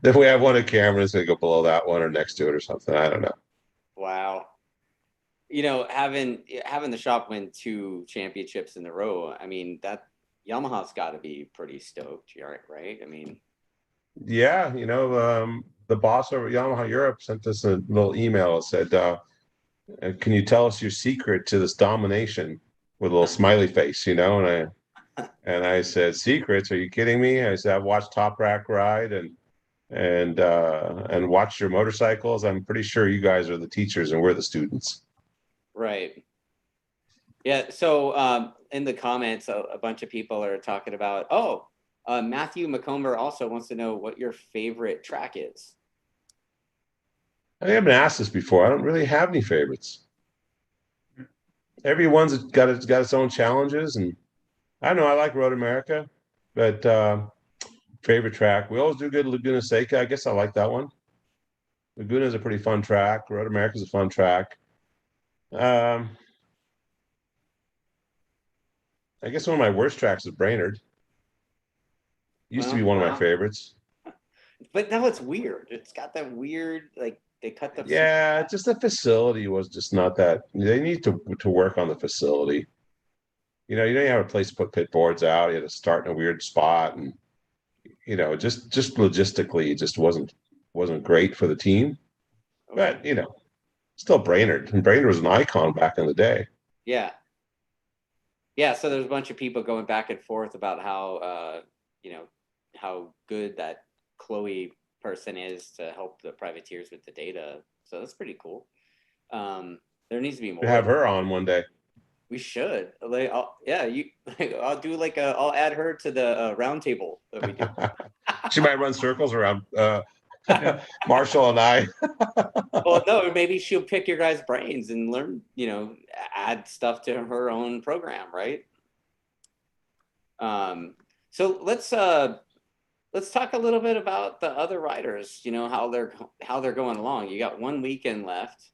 If we have one of Cameron's, they go below that one or next to it or something. I don't know. Wow. You know, having the shop win 2 championships in a row, I mean, that Yamaha's got to be pretty stoked, right? I mean, Yeah, you know, the boss over at Yamaha Europe sent us a little email that said, can you tell us your secret to this domination with a little smiley face, you know? And I said, secrets? Are you kidding me? I said, I've watched Top Rack ride and watched your motorcycles. I'm pretty sure you guys are the teachers and we're the students. right. Yeah. So in the comments, a bunch of people are talking about, Matthew McComber also wants to know what your favorite track is. I haven't asked this before. I don't really have any favorites. Everyone's got its own challenges, and I don't know. I like Road America, but favorite track, we always do good Laguna Seca. I guess I like that one. Laguna is a pretty fun track. Road America is a fun track. I guess one of my worst tracks is Brainerd. Used to be one of my favorites. But now it's weird. It's got that weird, like, they cut the. Yeah, just the facility was just not that. They need to work on the facility. You know, you don't have a place to put pit boards out. You had to start in a weird spot, and you know, just logistically, it just wasn't great for the team. Okay. But you know, still Brainerd, and Brainerd was an icon back in the day. Yeah. Yeah. So there's a bunch of people going back and forth about how, you know, how good that Chloe person is to help the privateers with the data. So that's pretty cool. There needs to be more. We have her on one day. We should. Like, I'll do like I'll add her to the round table that we do. She might run circles around Marshall and I. Well, no, maybe she'll pick your guys' brains and learn, you know, add stuff to her own program, right? So let's talk a little bit about the other riders, you know, how they're going along. You got 1 weekend left.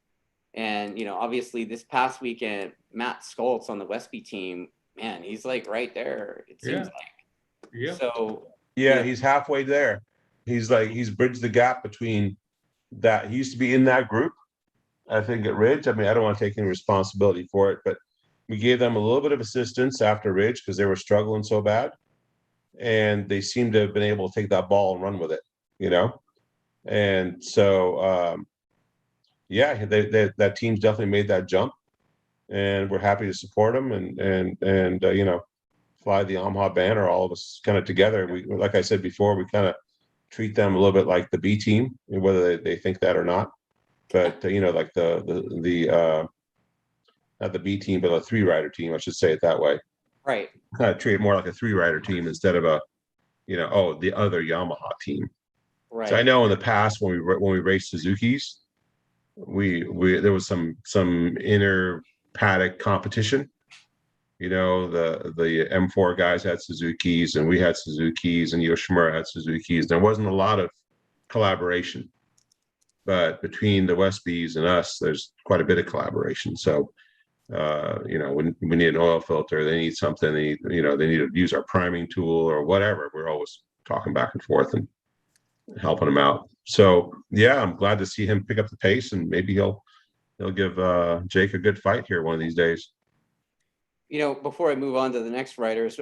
And, you know, obviously this past weekend, Matt Skoltz on the Westby team, man, he's like right there, it seems like. Yeah. So yeah, he's halfway there. He's bridged the gap between that. He used to be in that group, I think, at Ridge. I mean, I don't want to take any responsibility for it, but we gave them a little bit of assistance after Ridge because they were struggling so bad. And they seem to have been able to take that ball and run with it, you know? And so, yeah, that team's definitely made that jump, and we're happy to support them and you know, fly the OMAHA banner, all of us kind of together. We, like I said before, we kind of treat them a little bit like the B team, whether they think that or not. But you know, like the not the B team, but a 3-rider team, I should say it that way. Right. Kind of treat it more like a 3-rider team instead of a, you know, the other Yamaha team. Right. So I know in the past when we raced Suzuki's, we there was some inner paddock competition. You know, the M4 guys had Suzuki's and we had Suzuki's and Yoshimura had Suzuki's. There wasn't a lot of collaboration, but between the Westbys and us, there's quite a bit of collaboration. So, you know, when we need an oil filter, they need something, they need to use our priming tool or whatever. We're always talking back and forth and helping them out. So yeah, I'm glad to see him pick up the pace, and maybe he'll give Jake a good fight here one of these days. You know, before I move on to the next writers,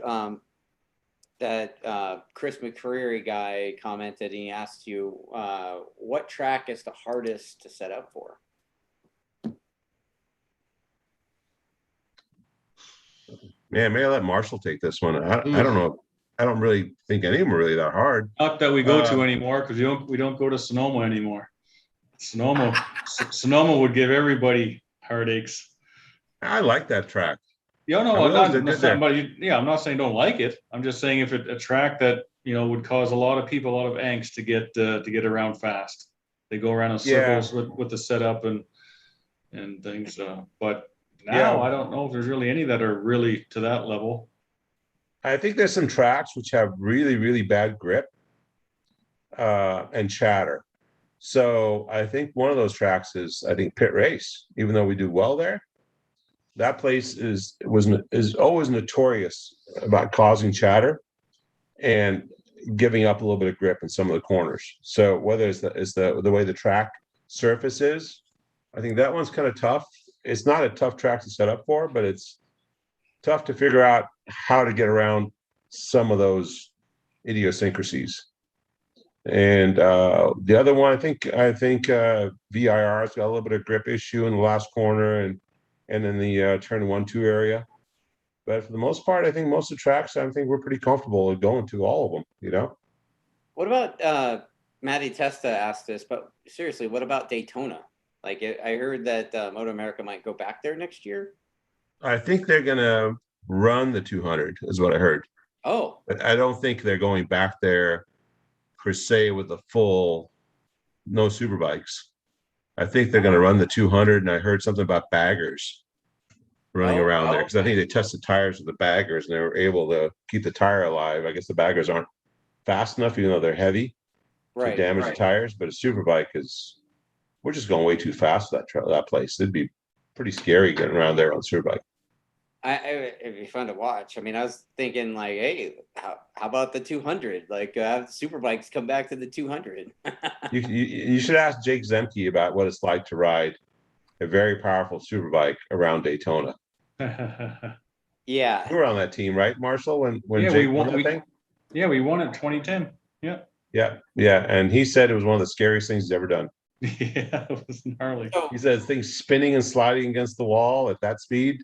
that Chris McCreary guy commented, and he asked you, what track is the hardest to set up for? Man, maybe I'll let Marshall take this one. I don't know. I don't really think any of them are really that hard. Not that we go to anymore, because we don't go to Sonoma anymore. Sonoma would give everybody heartaches. I like that track. Yeah, no, I'm not saying don't like it. I'm just saying if it's a track that would cause a lot of people a lot of angst to get around fast. They go around in circles with the setup and things. But now I don't know if there's really any that are really to that level. I think there's some tracks which have really, really bad grip and chatter. So I think one of those tracks is, I think, Pit Race. Even though we do well there, that place is always notorious about causing chatter and giving up a little bit of grip in some of the corners. So whether it's the way the track surface is, I think that one's kind of tough. It's not a tough track to set up for, but it's tough to figure out how to get around some of those idiosyncrasies. And the other one, I think VIR's got a little bit of grip issue in the last corner and in the turn 1-2 area. But for the most part, I think most of the tracks, I think we're pretty comfortable going to all of them, What about Matty Testa asked this, but seriously, what about Daytona? Like, I heard that Moto America might go back there next year. I think they're going to run the 200 is what I heard. Oh. But I don't think they're going back there per se with the full no Superbikes. I think they're going to run the 200, and I heard something about baggers running around there because I think they tested tires with the baggers and they were able to keep the tire alive. I guess the baggers aren't fast enough, even though they're heavy, to damage the tires. But a Superbike we're just going way too fast for that place. It'd be pretty scary getting around there on Superbike. It'd be fun to watch. I mean, I was thinking like, hey, how about the 200? Like, have Superbikes come back to the 200. you should ask Jake Zemke about what it's like to ride a very powerful Superbike around Daytona. Yeah. You were on that team, right, Marshall? When Jake we won that thing? Yeah, we won in 2010. Yeah. Yeah. And he said it was one of the scariest things he's ever done. Yeah, it was gnarly. He says things spinning and sliding against the wall at that speed,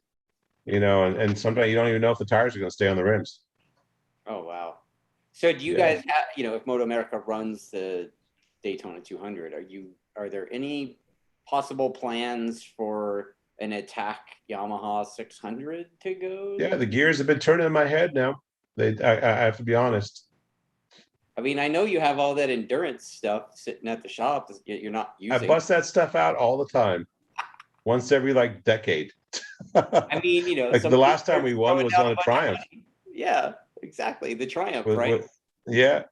and sometimes you don't even know if the tires are going to stay on the rims. Oh, wow. So do you guys have, if Moto America runs the Daytona 200, are there any possible plans for an attack Yamaha 600 to go? Yeah, the gears have been turning in my head now. I have to be honest. I mean, I know you have all that endurance stuff sitting at the shop that you're not using. I bust that stuff out all the time, once every like decade. I mean, like the last time we won was on a Triumph. Yeah, exactly. The Triumph, right? Yeah,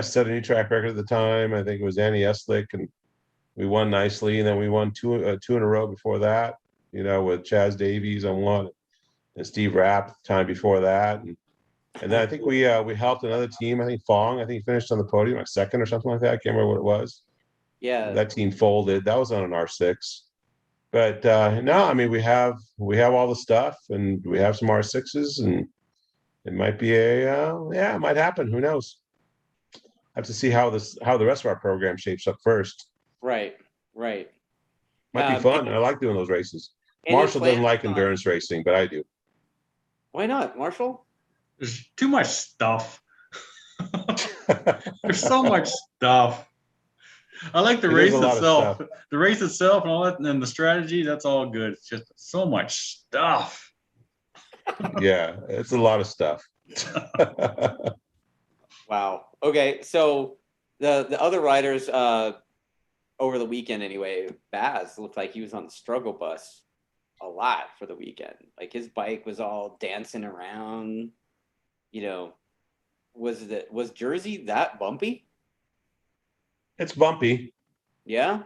set a new track record at the time. I think it was Annie Eslick, and we won nicely. And then we won two in a row before that, with Chaz Davies on one and Steve Rapp the time before that. And then I think we helped another team. I think Fong. I think he finished on the podium, like second or something like that. I can't remember what it was. Yeah, that team folded. That was on an R6. But no, I mean we have all the stuff, and we have some R6s, and it might be it might happen. Who knows? I have to see how the rest of our program shapes up first. Right. Might be fun. I like doing those races. Marshall doesn't like endurance racing, but I do. Why not, Marshall? There's too much stuff. There's so much stuff. I like the race itself. The race itself and all that, and then the strategy, that's all good. It's just so much stuff. Yeah, it's a lot of stuff. Wow. Okay, so the other riders over the weekend anyway, Baz looked like he was on the struggle bus a lot for the weekend. Like his bike was all dancing around. Was Jersey that bumpy? It's bumpy. Yeah?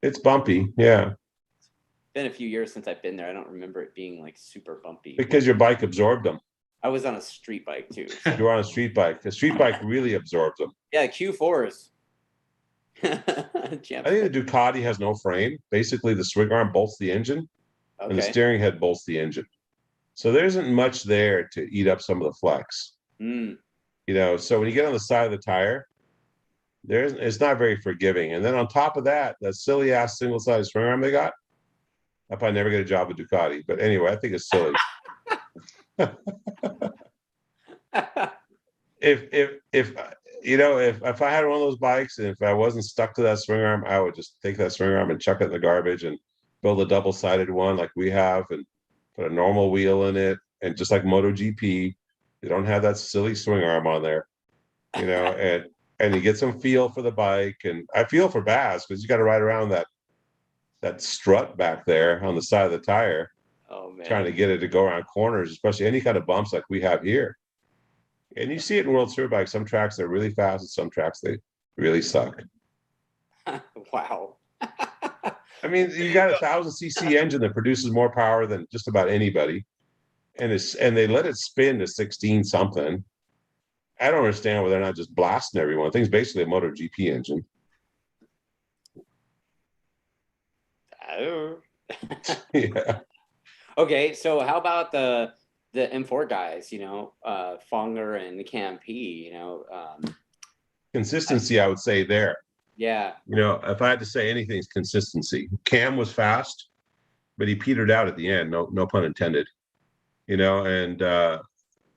It's bumpy, yeah. It's been a few years since I've been there. I don't remember it being like super bumpy. Because your bike absorbed them. I was on a street bike too. You were on a street bike. The street bike really absorbs them. Yeah, Q4s. I think the Ducati has no frame. Basically, the swing arm bolts the engine, and the steering head bolts the engine. So there isn't much there to eat up some of the flex. So when you get on the side of the tire, it's not very forgiving. And then on top of that silly ass single-sided swing arm they got, I'll probably never get a job with Ducati. But anyway, I think it's silly. If I had one of those bikes and if I wasn't stuck to that swing arm, I would just take that swing arm and chuck it in the garbage and build a double-sided one like we have and put a normal wheel in it. And just like MotoGP, they don't have that silly swing arm on there. you know, and you get some feel for the bike. And I feel for Baz because you got to ride around that strut back there on the side of the tire, Oh man. trying to get it to go around corners, especially any kind of bumps like we have here. And you see it in World Superbike. Some tracks they're really fast, and some tracks they really suck. Wow. I mean, you got a 1,000cc engine that produces more power than just about anybody, and they let it spin to 16 something. I don't understand why they're not just blasting everyone. I think it's basically a MotoGP engine. Oh. Yeah. Okay, so how about the M4 guys? You know, Fonger and Cam P. You know, Consistency, I would say there. yeah. You know, if I had to say anything, it's consistency. Cam was fast, but he petered out at the end. No pun intended. You know, and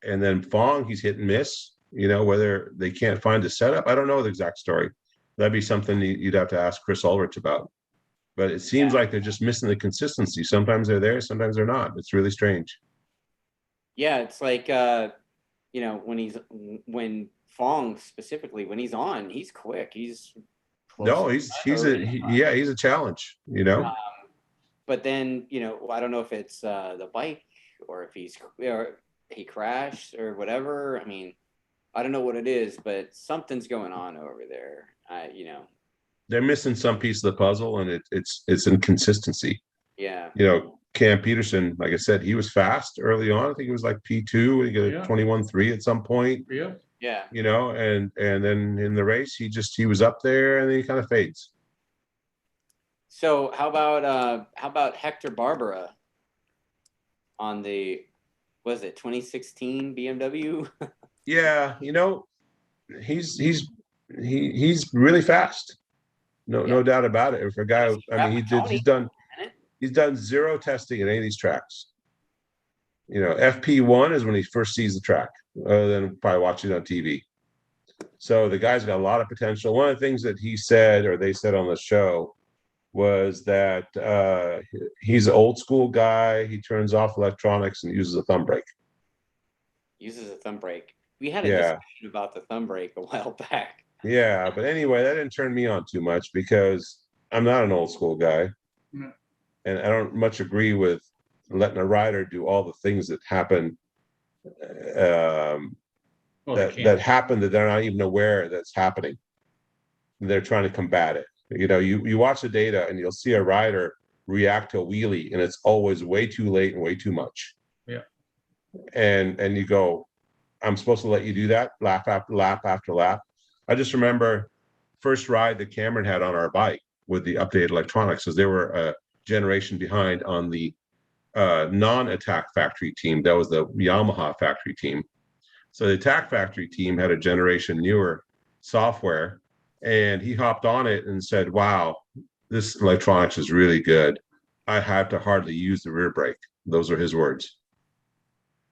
then Fong, he's hit and miss. You know, whether they can't find a setup, I don't know the exact story. That'd be something you'd have to ask Chris Ulrich about. But it seems like they're just missing the consistency. Sometimes they're there, sometimes they're not. It's really strange. Yeah, it's like you know, when Fong specifically, when he's on, he's quick. He's No, he's a challenge, you know. But then, you know, I don't know if it's the bike or if he crashed or whatever. I mean, I don't know what it is, but something's going on over there. You know. They're missing some piece of the puzzle, and it's inconsistency. Yeah. You know, Cam Peterson, like I said, he was fast early on. I think it was like P2. He got a 21.3 at some point. Yeah. Yeah. You know, and then in the race, he was up there, and then he kind of fades. So how about Hector Barbera on the, was it 2016 BMW? Yeah, you know, he's really fast. No doubt about it. For a guy, I mean, he's done zero testing at any of these tracks. You know, FP1 is when he first sees the track, other than probably watching it on TV. So the guy's got a lot of potential. One of the things that he said, or they said on the show, was that he's an old school guy. He turns off electronics and uses a thumb brake. Uses a thumb brake. We had a discussion about the thumb brake a while back. Yeah, but anyway, that didn't turn me on too much because I'm not an old school guy. Yeah. And I don't much agree with letting a rider do all the things that happen that happen that they're not even aware that's happening. They're trying to combat it. You know, you watch the data and you'll see a rider react to a wheelie, and it's always way too late and way too much. Yeah. And you go, I'm supposed to let you do that lap after lap after lap. I just remember first ride that Cameron had on our bike with the updated electronics, because they were a generation behind on the non-Attack factory team. That was the Yamaha factory team. So the Attack factory team had a generation newer software, and he hopped on it and said, wow, this electronics is really good. I have to hardly use the rear brake. Those are his words.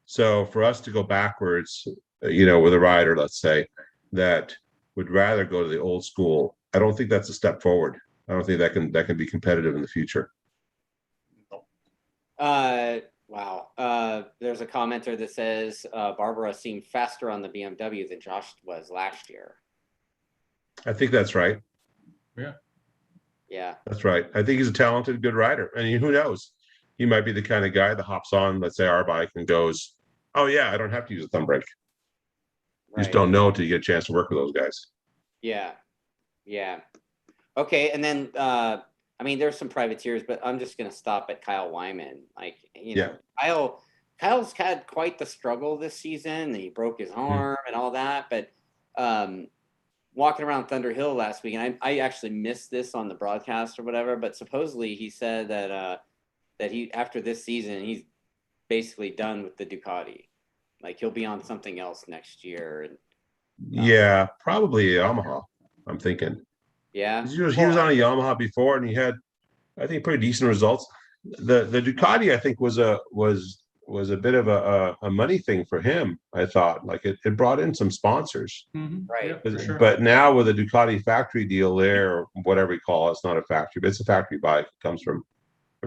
So for us to go backwards, you know, with a rider, let's say, that would rather go to the old school, I don't think that's a step forward. I don't think that can be competitive in the future. Wow. There's a commenter that says Barbara seemed faster on the BMW than Josh was last year. I think that's right. Yeah. That's right. I think he's a talented, good rider. I mean, who knows? He might be the kind of guy that hops on, let's say, our bike and goes, oh, yeah, I don't have to use a thumb brake. Right. You just don't know until you get a chance to work with those guys. Yeah. Okay, and then, I mean, there's some privateers, but I'm just going to stop at Kyle Wyman. Like, you know, Kyle's had quite the struggle this season. He broke his arm and all that, but walking around Thunder Hill last week, and I actually missed this on the broadcast or whatever, but supposedly he said that he, after this season, he's basically done with the Ducati. Like, he'll be on something else next year. And, yeah, probably Yamaha, I'm thinking. Yeah. He was on a Yamaha before, and he had, I think, pretty decent results. The Ducati, I think, was a bit of a money thing for him. I thought, like, it brought in some sponsors. Right. Yeah, sure. But now with a Ducati factory deal there, or whatever you call it, it's not a factory, but it's a factory bike. It comes from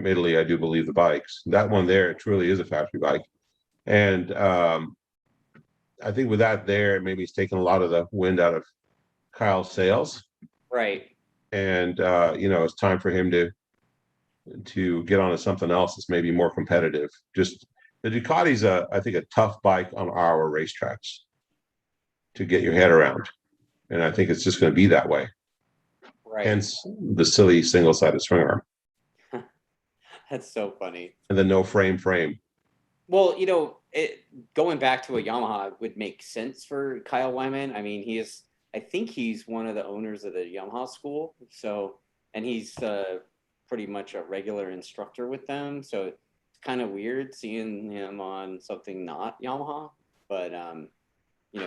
Italy, I do believe, the bikes. That one there, it truly is a factory bike. And I think with that there, maybe he's taken a lot of the wind out of Kyle's sails. Right. And it's time for him to get onto something else that's maybe more competitive. Just the Ducati's I think a tough bike on our racetracks to get your head around. And I think it's just going to be that way. Right. Hence the silly single-sided swing arm. That's so funny. And the no frame. Well, going back to a Yamaha would make sense for Kyle Wyman. I mean, I think he's one of the owners of the Yamaha school. So, and he's pretty much a regular instructor with them. So it's kind of weird seeing him on something not Yamaha, but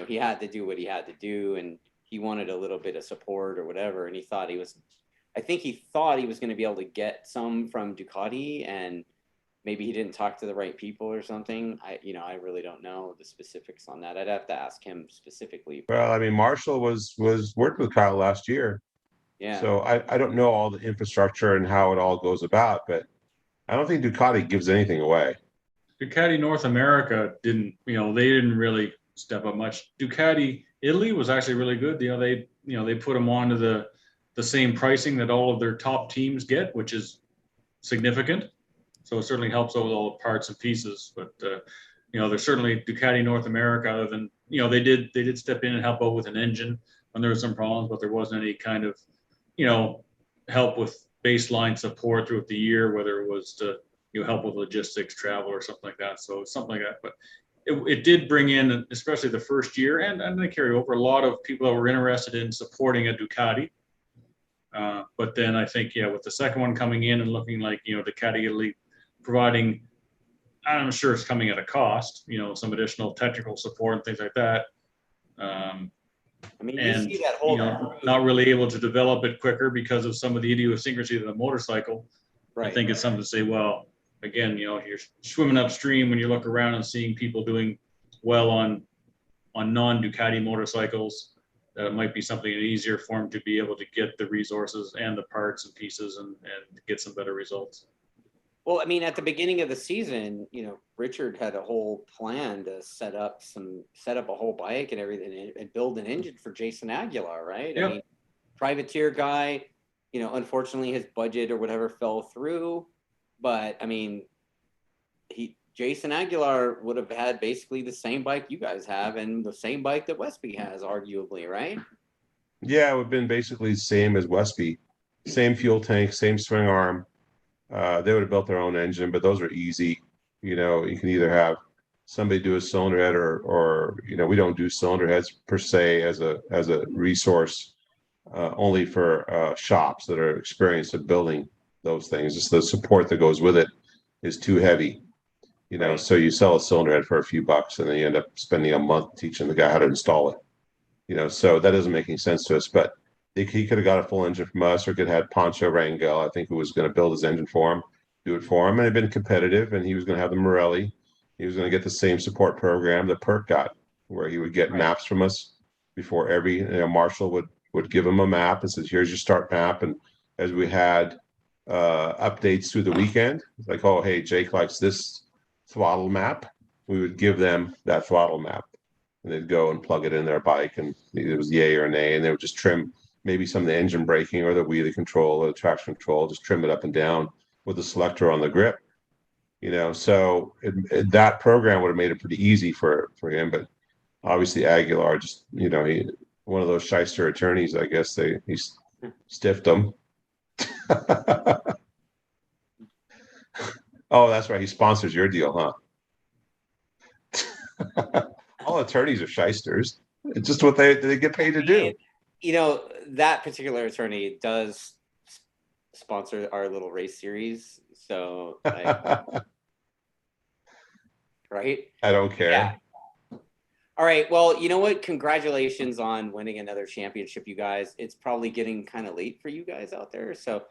he had to do what he had to do, and he wanted a little bit of support or whatever. And he thought he was going to be able to get some from Ducati, and maybe he didn't talk to the right people or something. I really don't know the specifics on that. I'd have to ask him specifically. Well, I mean, Marshall was worked with Kyle last year. Yeah. So I don't know all the infrastructure and how it all goes about, but I don't think Ducati gives anything away. Ducati North America didn't really step up much. Ducati Italy was actually really good. They put them onto the same pricing that all of their top teams get, which is significant. So it certainly helps out with all the parts and pieces. But there's certainly Ducati North America. Other than they did step in and help out with an engine when there were some problems, but there wasn't any kind of help with baseline support throughout the year, whether it was to help with logistics, travel, or something like that. So something like that. But it did bring in, especially the first year, and they carry over a lot of people that were interested in supporting a Ducati. But then I think, with the second one coming in and looking like, Ducati Italy providing, I'm sure it's coming at a cost, some additional technical support and things like that. I mean, you see that whole not really able to develop it quicker because of some of the idiosyncrasy of the motorcycle. Right. I think it's something to say, well, again, you're swimming upstream when you look around and seeing people doing well on non-Ducati motorcycles. It might be something easier for them to be able to get the resources and the parts and pieces and get some better results. Well, I mean, at the beginning of the season, Richard had a whole plan to set up a whole bike and everything and build an engine for Jason Aguilar, right? Yep. I mean, privateer guy, unfortunately his budget or whatever fell through, but I mean, Jason Aguilar would have had basically the same bike you guys have and the same bike that Westby has, arguably, right? Yeah, it would have been basically the same as Westby. Same fuel tank, same swing arm. They would have built their own engine, but those are easy. You can either have somebody do a cylinder head or we don't do cylinder heads per se as a resource, only for shops that are experienced at building those things. Just the support that goes with it is too heavy. Right. So you sell a cylinder head for a few bucks and then you end up spending a month teaching the guy how to install it. So that doesn't make any sense to us, but he could have got a full engine from us, or could have had Pancho Rangel, I think, who was going to build his engine for him, do it for him, and it'd been competitive, and he was going to have the Morelli. He was going to get the same support program that Perk got, where he would get maps from us before every, Marshall would give him a map and says, here's your start map. And as we had updates through the weekend, like, oh, hey, Jake likes this throttle map, we would give them that throttle map. And they'd go and plug it in their bike, and it was yay or nay, and they would just trim maybe some of the engine braking or the wheelie control or the traction control, just trim it up and down with the selector on the grip. So that program would have made it pretty easy for him. But obviously Aguilar just, he one of those shyster attorneys, I guess he stiffed him. Oh, that's right. He sponsors your deal, huh? All attorneys are shysters. It's just what they get paid to do. That particular attorney does sponsor our little race series. So, right? I don't care. Yeah. All right. Well, you know what? Congratulations on winning another championship, you guys. It's probably getting kind of late for you guys out there. So,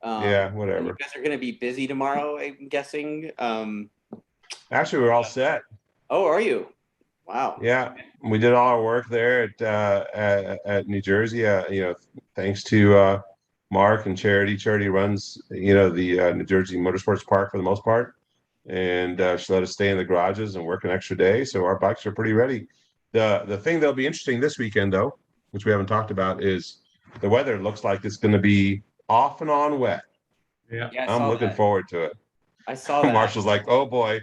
yeah, whatever. You guys are going to be busy tomorrow, I'm guessing. Actually, we're all set. Oh, are you? Wow. Yeah, we did all our work there at New Jersey. Thanks to Mark and Charity. Charity runs, the New Jersey Motorsports Park for the most part, and she let us stay in the garages and work an extra day. So our bikes are pretty ready. The thing that'll be interesting this weekend, though, which we haven't talked about, is the weather looks like it's going to be off and on wet. Yeah. Yeah, I'm looking forward to it. I saw that. Marshall's like, oh boy.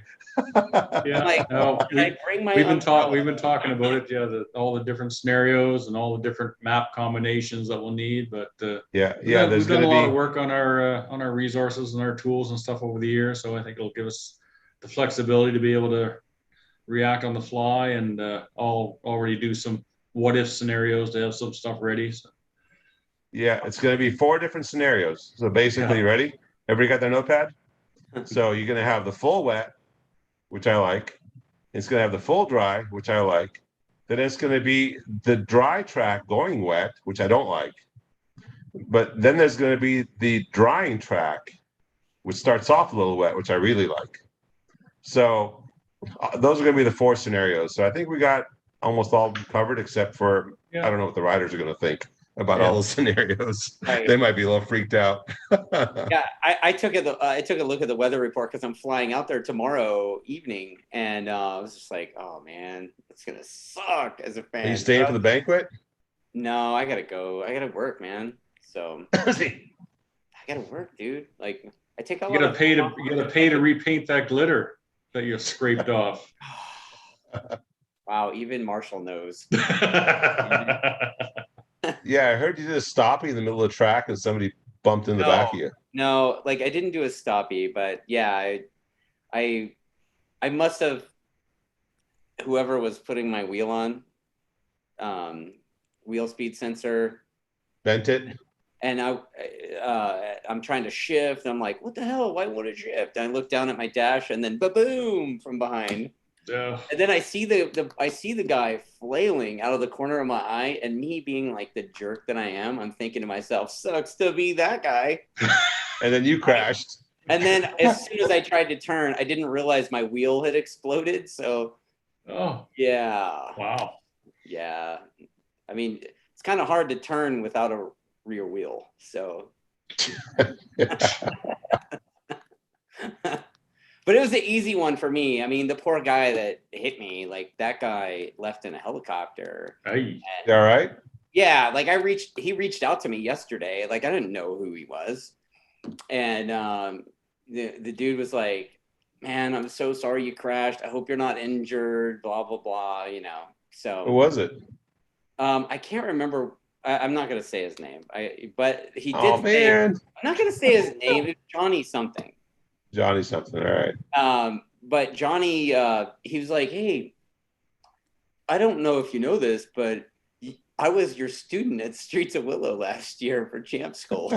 Yeah. Like, No, can I bring my we've been umbrella? talking about it. Yeah. All the different scenarios and all the different map combinations that we'll need. But Yeah. we've done a lot of work on our resources and our tools and stuff over the years. So I think it'll give us the flexibility to be able to react on the fly and already do some what if scenarios to have some stuff ready. So. Yeah, it's going to be 4 different scenarios. So basically, ready? Everybody got their notepad? So you're going to have the full wet, which I like. It's going to have the full dry, which I like. Then it's going to be the dry track going wet, which I don't like. But then there's going to be the drying track, which starts off a little wet, which I really like. So those are going to be the 4 scenarios. So I think we got almost all covered, except for I don't know what the riders are going to think about all those scenarios. Right. They might be a little freaked out. Yeah, I took a look at the weather report because I'm flying out there tomorrow evening, and I was just like, oh man, it's gonna suck as a fan. Are you staying for the banquet? No, I gotta go. I gotta work, man. So I gotta work, dude. Like I take a lot. You gotta pay to repaint that glitter that you scraped off. Wow, even Marshall knows. Yeah, I heard you did a stoppie in the middle of the track and somebody bumped in the back of you. No, like I didn't do a stoppie, but yeah, I must have, whoever was putting my wheel on, wheel speed sensor Bent it. And I'm trying to shift. I'm like, what the hell? Why would it shift? And I look down at my dash, and then ba-boom from behind. Yeah. And then I see the guy flailing out of the corner of my eye, and me being like the jerk that I am, I'm thinking to myself, sucks to be that guy. And then you crashed. And then as soon as I tried to turn, I didn't realize my wheel had exploded. So, yeah. Wow. Yeah. I mean, it's kind of hard to turn without a rear wheel. So. But it was an easy one for me. I mean, the poor guy that hit me, like that guy left in a helicopter. Hey. You all right? Yeah, like he reached out to me yesterday. Like I didn't know who he was. And the dude was like, man, I'm so sorry you crashed. I hope you're not injured, blah, blah, blah, you know. So Who was it? I can't remember. I'm not going to say his name. But he did Oh, say, man. I'm not going to say his name. It's Johnny something. Johnny something. All right. But Johnny, he was like, hey, I don't know if you know this, but I was your student at Streets of Willow last year for Champ School.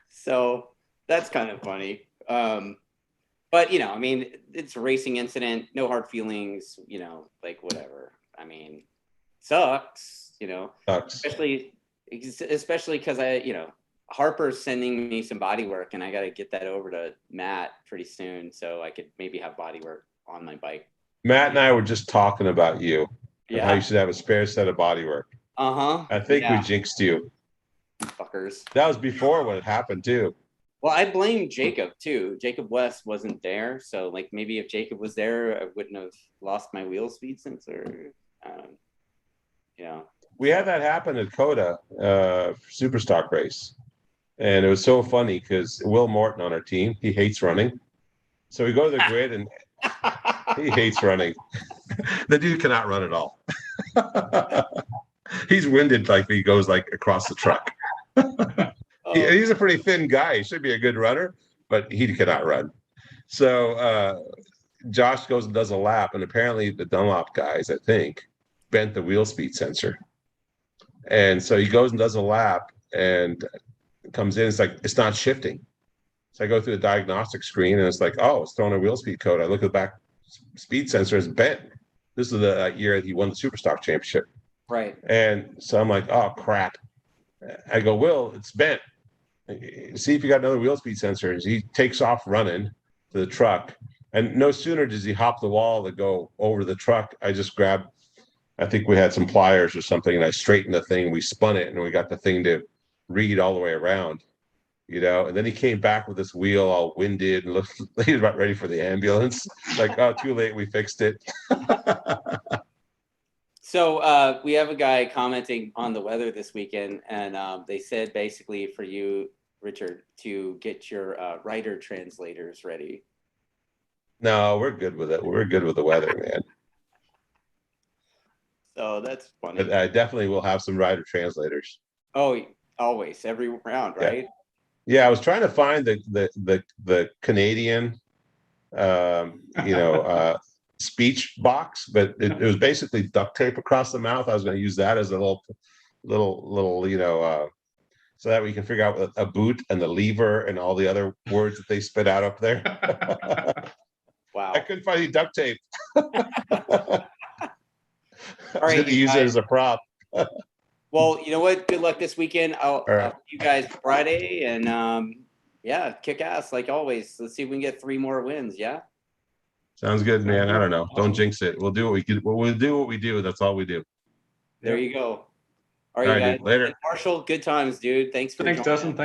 So that's kind of funny. But, you know, I mean, it's a racing incident, no hard feelings, you know, like whatever. I mean, sucks, you know, especially because Harper's sending me some body work, and I got to get that over to Matt pretty soon, so I could maybe have body work on my bike. Matt and I were just talking about you. Yeah. How you should have a spare set of body work. Uh-huh. I think we jinxed you. Fuckers. That was before when it happened too. Well, I blame Jacob too. Jacob West wasn't there, so like maybe if Jacob was there, I wouldn't have lost my wheel speed sensor. You know. We had that happen at Coda Superstock race. And it was so funny because Will Morton on our team, he hates running. So we go to the grid and he hates running. The dude cannot run at all. He's winded like he goes like across the truck. He's a pretty thin guy. He should be a good runner, but he cannot run. So Josh goes and does a lap, and apparently the Dunlop guys, I think, bent the wheel speed sensor. And so he goes and does a lap, and comes in, it's like, it's not shifting. So I go through the diagnostic screen, and it's like, oh, it's throwing a wheel speed code. I look at the back speed sensor, is bent. This is the year he won the Superstock championship. Right. And so I'm like, oh, crap. I go, Will, it's bent. See if you got another wheel speed sensor. As he takes off running to the truck. And no sooner does he hop the wall to go over the truck, I just grabbed, I think we had some pliers or something, and I straightened the thing. We spun it, and we got the thing to read all the way around. you know, and then he came back with this wheel all winded and looked he was about ready for the ambulance. Like, oh, too late, we fixed it. So we have a guy commenting on the weather this weekend, and they said basically for you, Richard, to get your writer translators ready. No, we're good with it. We're good with the weather, man. So that's funny. But I definitely will have some rider translators. Oh, always, every round, right? Yeah, I was trying to find the Canadian, you know, speech box, but it was basically duct tape across the mouth. I was going to use that as a little, you know, so that we can figure out a boot and the lever and all the other words that they spit out up there. Wow. I couldn't find any duct tape. All right, to use it as a prop. Well, you know what? Good luck this weekend. I'll see you guys Friday, and yeah, kick ass like always. Let's see if we can get 3 more wins. Yeah. Sounds good, man. I don't know. Don't jinx it. We'll do what we do. We'll do what we do. That's all we do. There you go. All right, All right, guys. dude. Later. Marshall, good times, dude. Thanks for Thanks, joining. Dustin. Thanks.